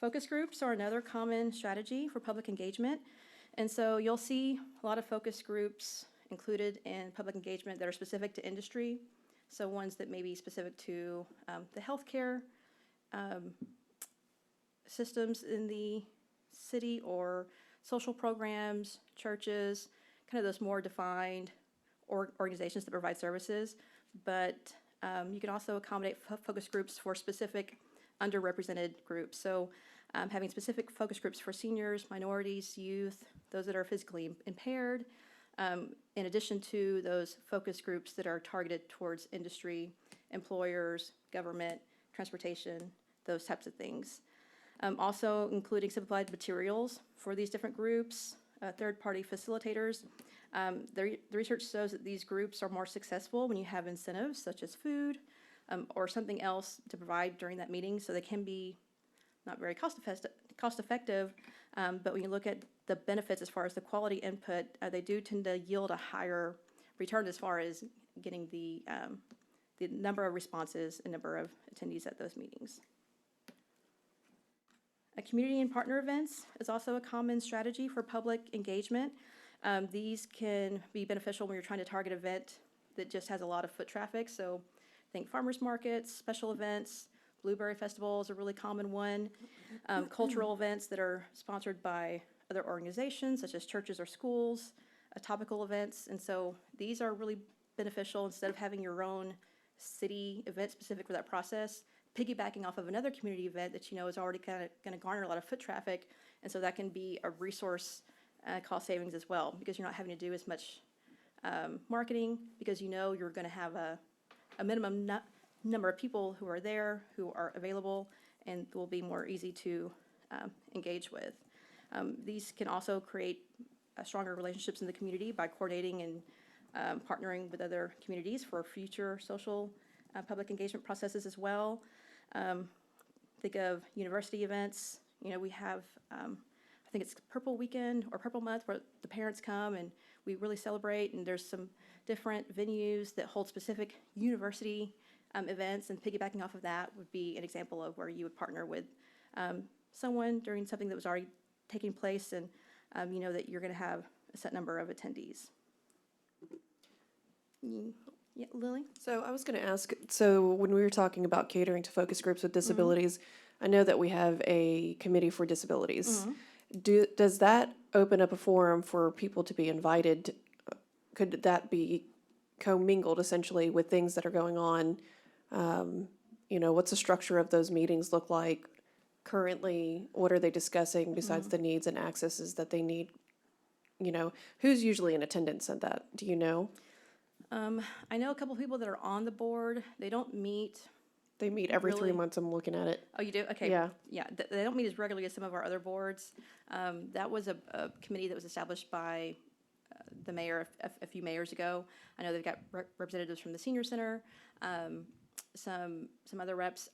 Focus groups are another common strategy for public engagement. And so you'll see a lot of focus groups included in public engagement that are specific to industry. So ones that may be specific to the healthcare systems in the city, or social programs, churches, kind of those more defined organizations that provide services. But you can also accommodate focus groups for specific underrepresented groups. So having specific focus groups for seniors, minorities, youth, those that are physically impaired, in addition to those focus groups that are targeted towards industry, employers, government, transportation, those types of things. Also including simplified materials for these different groups, third-party facilitators. The research shows that these groups are more successful when you have incentives such as food or something else to provide during that meeting, so they can be not very cost effective, but when you look at the benefits as far as the quality input, they do tend to yield a higher return as far as getting the number of responses and number of attendees at those meetings. Community and partner events is also a common strategy for public engagement. These can be beneficial when you're trying to target an event that just has a lot of foot traffic. So think farmers markets, special events, Blueberry Festival is a really common one. Cultural events that are sponsored by other organizations such as churches or schools, topical events. And so these are really beneficial instead of having your own city event specific for that process, piggybacking off of another community event that you know is already kind of going to garner a lot of foot traffic. And so that can be a resource cost savings as well, because you're not having to do as much marketing, because you know you're going to have a minimum number of people who are there, who are available, and will be more easy to engage with. These can also create stronger relationships in the community by coordinating and partnering with other communities for future social public engagement processes as well. Think of university events. You know, we have, I think it's Purple Weekend or Purple Month, where the parents come and we really celebrate, and there's some different venues that hold specific university events, and piggybacking off of that would be an example of where you would partner with someone during something that was already taking place, and you know that you're going to have a set number of attendees. Yeah, Lily? So I was going to ask, so when we were talking about catering to focus groups with disabilities, I know that we have a committee for disabilities. Does that open up a forum for people to be invited? Could that be commingled essentially with things that are going on? You know, what's the structure of those meetings look like currently? What are they discussing besides the needs and accesses that they need? You know, who's usually in attendance at that? Do you know? I know a couple people that are on the board. They don't meet. They meet every 3 Really? months. I'm looking at it. Oh, you do? Okay. Yeah. Yeah, they don't meet as regularly as some of our other boards. That was a committee that was established by the mayor a few mayors ago. I know they've got representatives from the senior center, some other reps.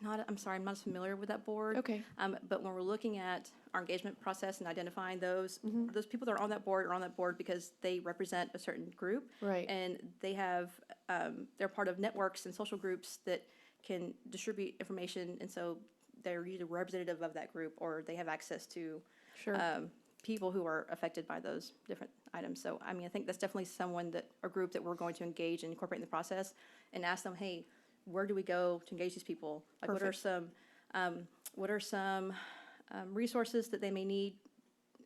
I'm sorry, I'm not as familiar with that board. Okay. But when we're looking at our engagement process and identifying those people that are on that board because they represent a certain group. Right. And they have, they're part of networks and social groups that can distribute information, and so they're usually representative of that group, or they have access to Sure. people who are affected by those different items. So, I mean, I think that's definitely a group that we're going to engage and incorporate in the process, and ask them, hey, where do we go to engage these people? Like, what are some resources that they may need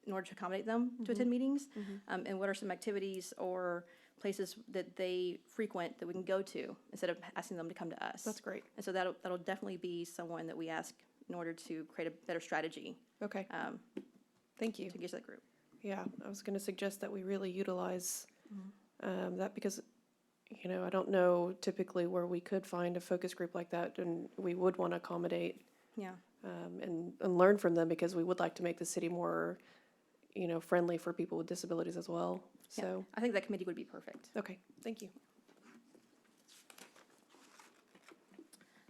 in order to accommodate them to attend meetings? And what are some activities or places that they frequent that we can go to instead of asking them to come to us? That's great. And so that'll definitely be someone that we ask in order to create a better strategy Okay. Thank you. to engage that group. Yeah, I was going to suggest that we really utilize that because, you know, I don't know typically where we could find a focus group like that, and we would want to accommodate Yeah. and learn from them because we would like to make the city more, you know, friendly for people with disabilities as well. Yeah. So, I think that committee would be perfect. okay, thank you.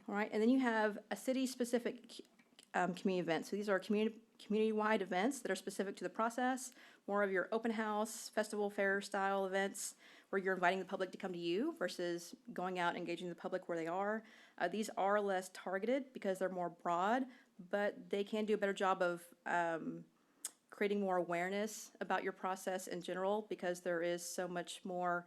All right, and then you have a city-specific community event. So these are community-wide events that are specific to the process, more of your open house, festival, fair-style events where you're inviting the public to come to you versus going out and engaging the public where they are. These are less targeted because they're more broad, but they can do a better job of creating more awareness about your process in general because there is so much more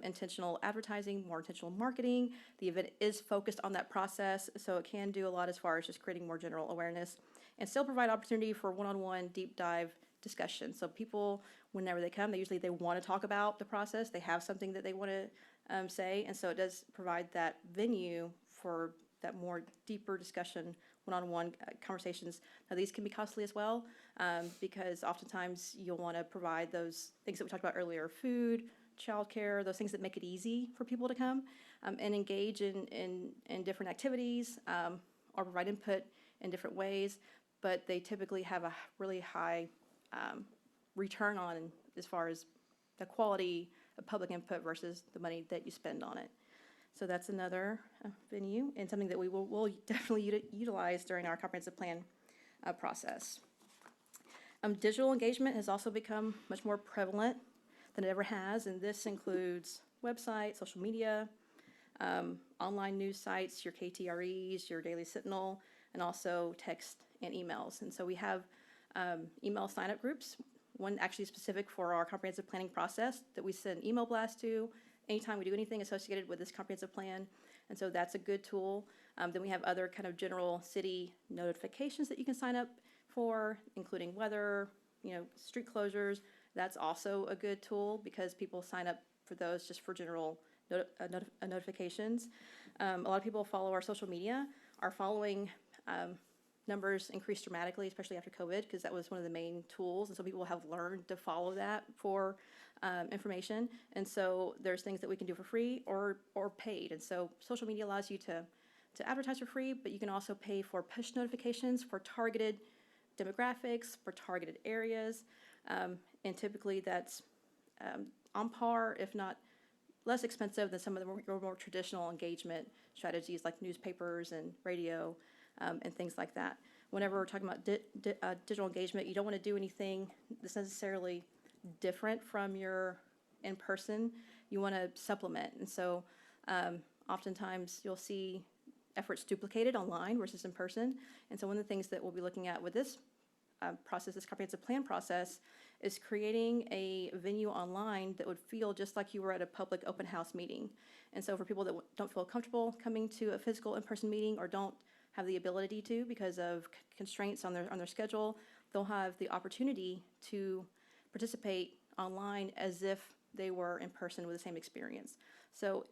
intentional advertising, more intentional marketing. The event is focused on that process, so it can do a lot as far as just creating more general awareness and still provide opportunity for one-on-one deep dive discussion. So people, whenever they come, they want to talk about the process. They have something that they want to say, and so it does provide that venue for that more deeper discussion, one-on-one conversations. Now, these can be costly as well because oftentimes you'll want to provide those things that we talked about earlier, food, childcare, those things that make it easy for people to come and engage in different activities or provide input in different ways, but they typically have a really high return on as far as the quality of public input versus the money that you spend on it. So that's another venue and something that we will definitely utilize during our comprehensive plan process. Digital engagement has also become much more prevalent than it ever has, and this includes websites, social media, online news sites, your KTREs, your Daily Sentinel, and also text and emails. And so we have email sign-up groups, one actually specific for our comprehensive planning process that we send email blasts to anytime we do anything associated with this comprehensive plan. And so that's a good tool. Then we have other kind of general city notifications that you can sign up for, including weather, street closures. That's also a good tool because people sign up for those just for general notifications. A lot of people follow our social media. Our following numbers increased dramatically, especially after COVID, because that was one of the main tools. And so people have learned to follow that for information. And so there's things that we can do for free or paid. And so social media allows you to advertise for free, but you can also pay for push notifications for targeted demographics, for targeted areas. And typically that's on par, if not less expensive than some of the more traditional engagement strategies like newspapers and radio and things like that. Whenever we're talking about digital engagement, you don't want to do anything that's necessarily different from your in-person, you want to supplement. And so oftentimes you'll see efforts duplicated online versus in person. And so one of the things that we'll be looking at with this process, this comprehensive plan process, is creating a venue online that would feel just like you were at a public open house meeting. And so for people that don't feel comfortable coming to a physical in-person meeting or don't have the ability to because of constraints on their schedule, they'll have the opportunity to participate online as if they were in person with the same experience. So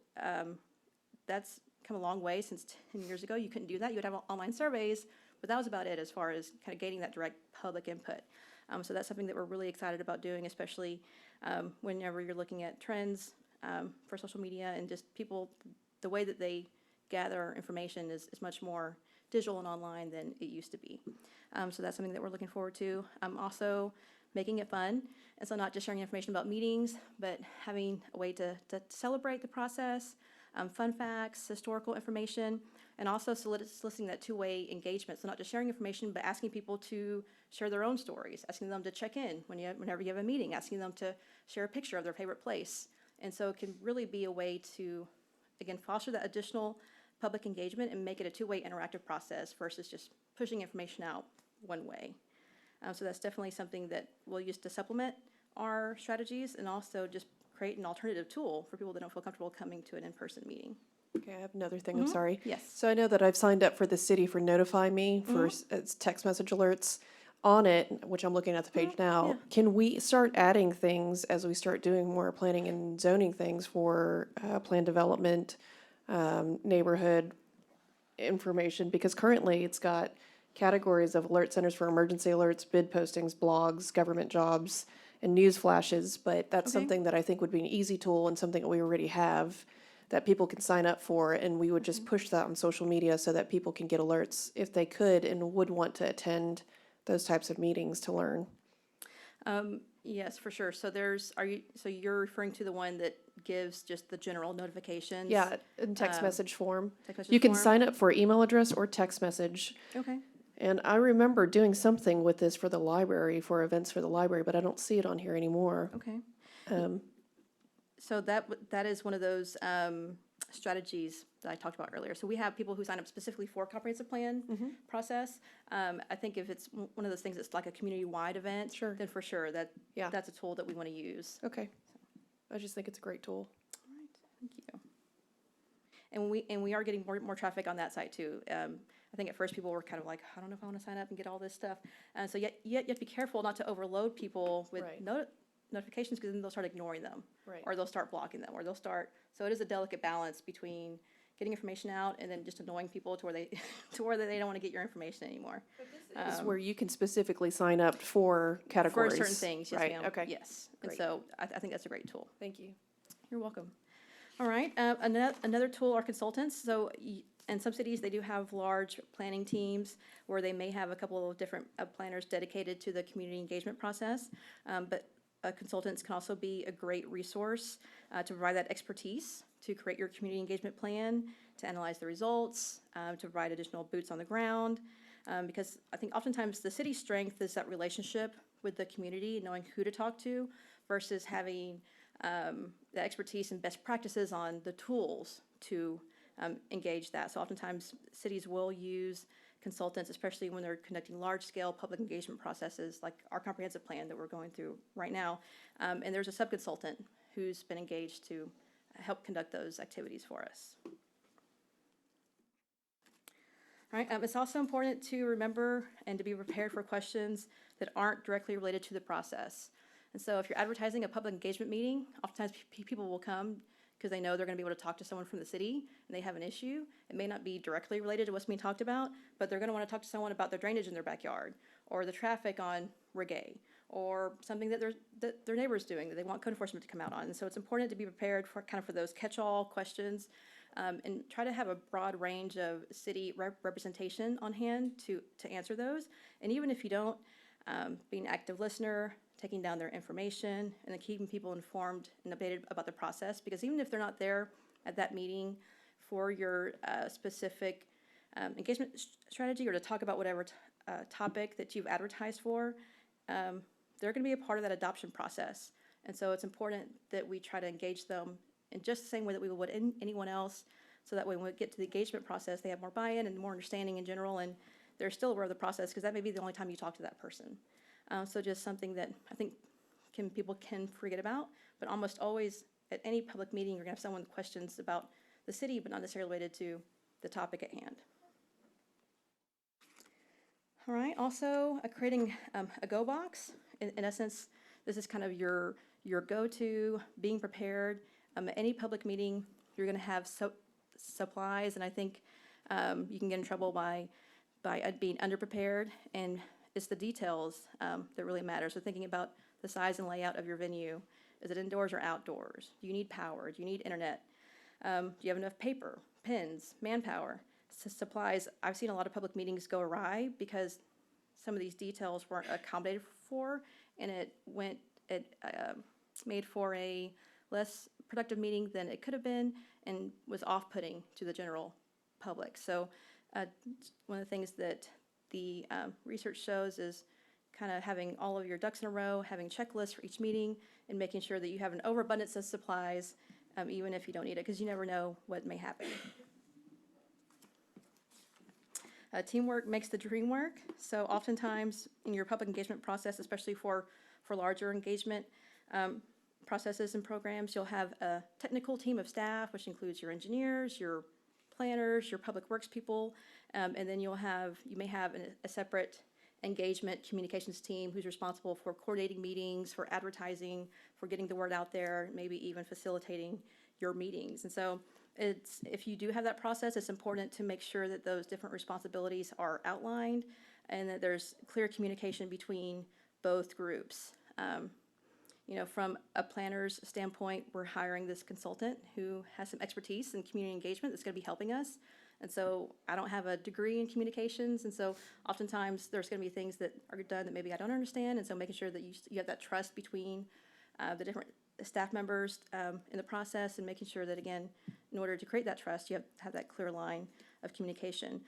that's come a long way since 10 years ago. You couldn't do that. You would have online surveys, but that was about it as far as kind of gaining that direct public input. So that's something that we're really excited about doing, especially whenever you're looking at trends for social media and just people, the way that they gather information is much more digital and online than it used to be. So that's something that we're looking forward to. Also making it fun, and so not just sharing information about meetings, but having a way to celebrate the process, fun facts, historical information, and also soliciting that two-way engagement. So not just sharing information, but asking people to share their own stories, asking them to check in whenever you have a meeting, asking them to share a picture of their favorite place. And so it can really be a way to, again, foster that additional public engagement and make it a two-way interactive process versus just pushing information out one way. So that's definitely something that we'll use to supplement our strategies and also just create an alternative tool for people that don't feel comfortable coming to an in-person meeting. Okay, I have another thing, I'm sorry. Yes. So I know that I've signed up for the city for Notify Me for it's text message alerts. On it, which I'm looking at the page now, yeah. can we start adding things as we start doing more planning and zoning things for plan development, neighborhood information? Because currently it's got categories of alert centers for emergency alerts, bid postings, blogs, government jobs, and news flashes. But that's something that I think would be an easy tool and something that we already have that people can sign up for, and we would just push that on social media so that people can get alerts if they could and would want to attend those types of meetings to learn. Yes, for sure. So so you're referring to the one that gives just the general notifications? Yeah, in text message form. Text message You can form? sign up for email address or text message. Okay. And I remember doing something with this for the library, for events for the library, but I don't see it on here anymore. Okay. So that is one of those strategies that I talked about earlier. So we have people who sign up specifically for comprehensive plan process. I think if it's one of those things that's like a community-wide event, Sure. then for sure that's a tool that we want to use. Okay. I just think it's a great tool. All right, thank you. And we are getting more traffic on that site too. I think at first people were kind of like, I don't know if I want to sign up and get all this stuff. And so you have to be careful not to overload people with Right. notifications, because then they'll start ignoring them. Right. Or they'll start blocking them, or they'll start, so it is a delicate balance between getting information out and then just annoying people to where they they don't want to get your information anymore. This is where you can specifically sign up for categories. For certain things, yes, Right, ma'am. okay. Yes. And Great. so I think that's a great tool. Thank you. You're welcome. All right, another tool are consultants. So in some cities, they do have large planning teams where they may have a couple of different planners dedicated to the community engagement process. But consultants can also be a great resource to provide that expertise to create your community engagement plan, to analyze the results, to provide additional boots on the ground. Because I think oftentimes the city's strength is that relationship with the community, knowing who to talk to, versus having the expertise and best practices on the tools to engage that. So oftentimes cities will use consultants, especially when they're conducting large-scale public engagement processes like our comprehensive plan that we're going through right now. And there's a sub-consultant who's been engaged to help conduct those activities for us. All right, it's also important to remember and to be prepared for questions that aren't directly related to the process. And so if you're advertising a public engagement meeting, oftentimes people will come because they know they're going to be able to talk to someone from the city and they have an issue. It may not be directly related to what's being talked about, but they're going to want to talk to someone about their drainage in their backyard, or the traffic on Reggae, or something that their neighbor's doing that they want code enforcement to come out on. And so it's important to be prepared for for those catch-all questions, and try to have a broad range of city representation on hand to answer those. And even if you don't, be an active listener, taking down their information, and then keeping people informed and updated about the process. Because even if they're not there at that meeting for your specific engagement strategy, or to talk about whatever topic that you've advertised for, they're going to be a part of that adoption process. And so it's important that we try to engage them in just the same way that we would anyone else, so that when we get to the engagement process, they have more buy-in and more understanding in general, and they're still aware of the process, because that may be the only time you talk to that person. So just something that I think people can forget about, but almost always at any public meeting, you're going to have someone with questions about the city, but not necessarily related to the topic at hand. All right, also creating a go box. In essence, this is kind of your go-to, being prepared. At any public meeting, you're going to have supplies, and I think you can get in trouble by being underprepared, and it's the details that really matter. So thinking about the size and layout of your venue. Is it indoors or outdoors? Do you need power? Do you need internet? Do you have enough paper, pens, manpower, supplies? I've seen a lot of public meetings go awry because some of these details weren't accommodated for, and it made for a less productive meeting than it could have been, and was off-putting to the general public. So one of the things that the research shows is kind of having all of your ducks in a row, having checklists for each meeting, and making sure that you have an overabundance of supplies, even if you don't need it, because you never know what may happen. Teamwork makes the dream work. So oftentimes in your public engagement process, especially for larger engagement processes and programs, you'll have a technical team of staff, which includes your engineers, your planners, your public works people, and then you may have a separate engagement communications team who's responsible for coordinating meetings, for advertising, for getting the word out there, maybe even facilitating your meetings. And so if you do have that process, it's important to make sure that those different responsibilities are outlined and that there's clear communication between both groups. From a planner's standpoint, we're hiring this consultant who has some expertise in community engagement that's going to be helping us. And so I don't have a degree in communications, and so oftentimes there's going to be things that are done that maybe I don't understand, and so making sure that you have that trust between the different staff members in the process, and making sure that, again, in order to create that trust, you have to have that clear line of communication.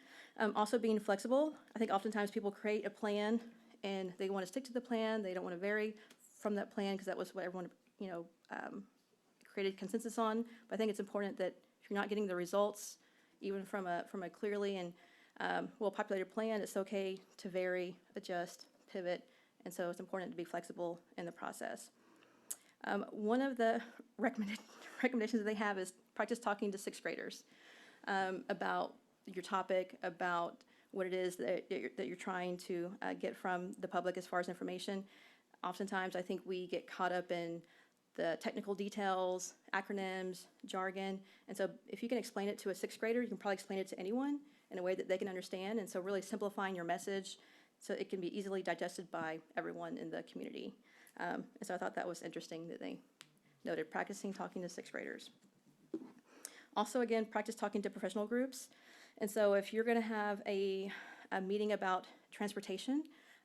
Also being flexible. I think oftentimes people create a plan, and they want to stick to the plan. They don't want to vary from that plan because that was what everyone created consensus on. But I think it's important that if you're not getting the results, even from a clearly and well-populated plan, it's okay to vary, adjust, pivot, and so it's important to be flexible in the process. One of the recommendations that they have is practice talking to sixth graders about your topic, about what it is that you're trying to get from the public as far as information. Oftentimes, I think we get caught up in the technical details, acronyms, jargon, and so if you can explain it to a sixth grader, you can probably explain it to anyone in a way that they can understand, and so really simplifying your message so it can be easily digested by everyone in the community. And so I thought that was interesting that they noted practicing talking to sixth graders. Also, again, practice talking to professional groups, and so if you're going to have a meeting about transportation,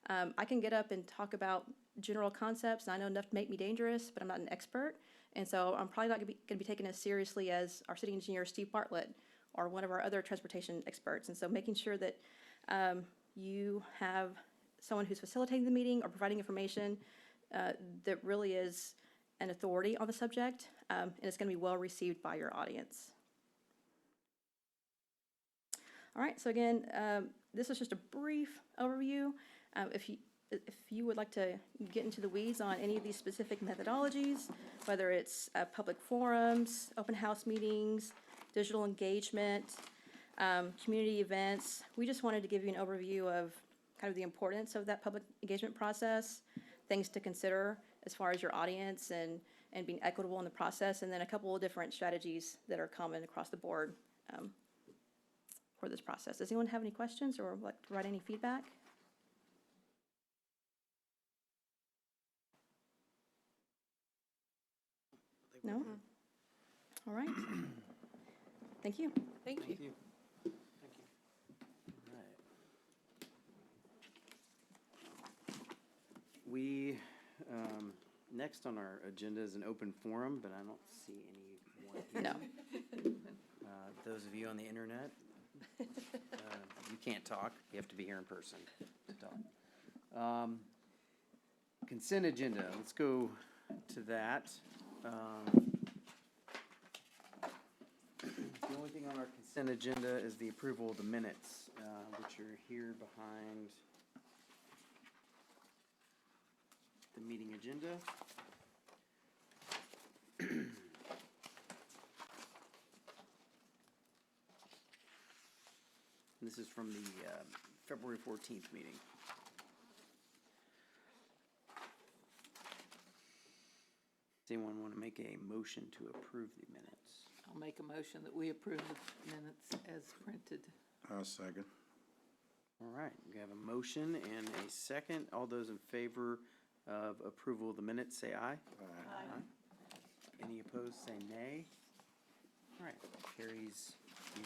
I can get up and talk about general concepts, and I know enough to make me dangerous, but I'm not an expert, and so I'm probably not going to be taken as seriously as our city engineer, Steve Bartlett, or one of our other transportation experts. And so making sure that you have someone who's facilitating the meeting or providing information that really is an authority on the subject, and it's going to be well received by your audience. All right, so again, this is just a brief overview. If you would like to get into the weeds on any of these specific methodologies, whether it's public forums, open house meetings, digital engagement, community events, we just wanted to give you an overview of kind of the importance of that public engagement process, things to consider as far as your audience and being equitable in the process, and then a couple of different strategies that are common across the board for this process. Does anyone have any questions or like to provide any feedback? No? All right. Thank you. Thank you. Thank you. All right. We, next on our agenda is an open forum, but I don't see anyone here. No. Those of you on the internet, you can't talk. You have to be here in person to talk. Consent agenda, let's go to that. The only thing on our consent agenda is the approval of the minutes, which are here behind the meeting agenda. This is from the February 14th meeting. Does anyone want to make a motion to approve the minutes? I'll make a motion that we approve the minutes as printed. I'll second. All right, we have a motion and a second. All those in favor of approval of the minutes, say aye. Aye. Any opposed, say nay. All right, carries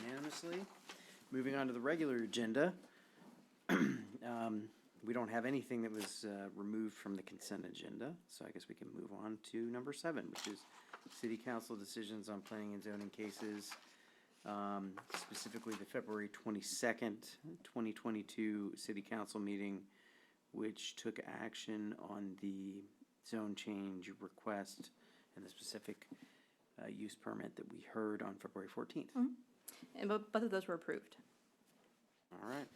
unanimously. Moving on to the regular agenda. We don't have anything that was removed from the consent agenda, so I guess we can move on to number 7, which is city council decisions on planning and zoning cases, specifically the February 22nd, 2022 city council meeting, which took action on the zone change request and the specific use permit that we heard on February 14th. And both of those were approved. All right.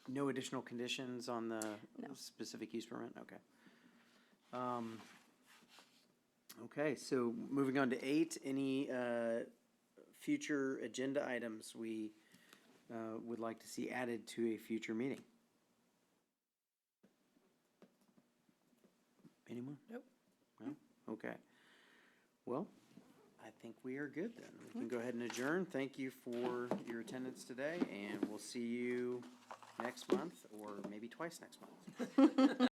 No additional conditions on the specific use permit? Okay. Okay, so moving on to 8, any future agenda items we would like to see added to a future meeting? Anyone? Nope. No? Okay. Well, I think we are good then. We can go ahead and adjourn. Thank you for your attendance today, and we'll see you next month, or maybe twice next month.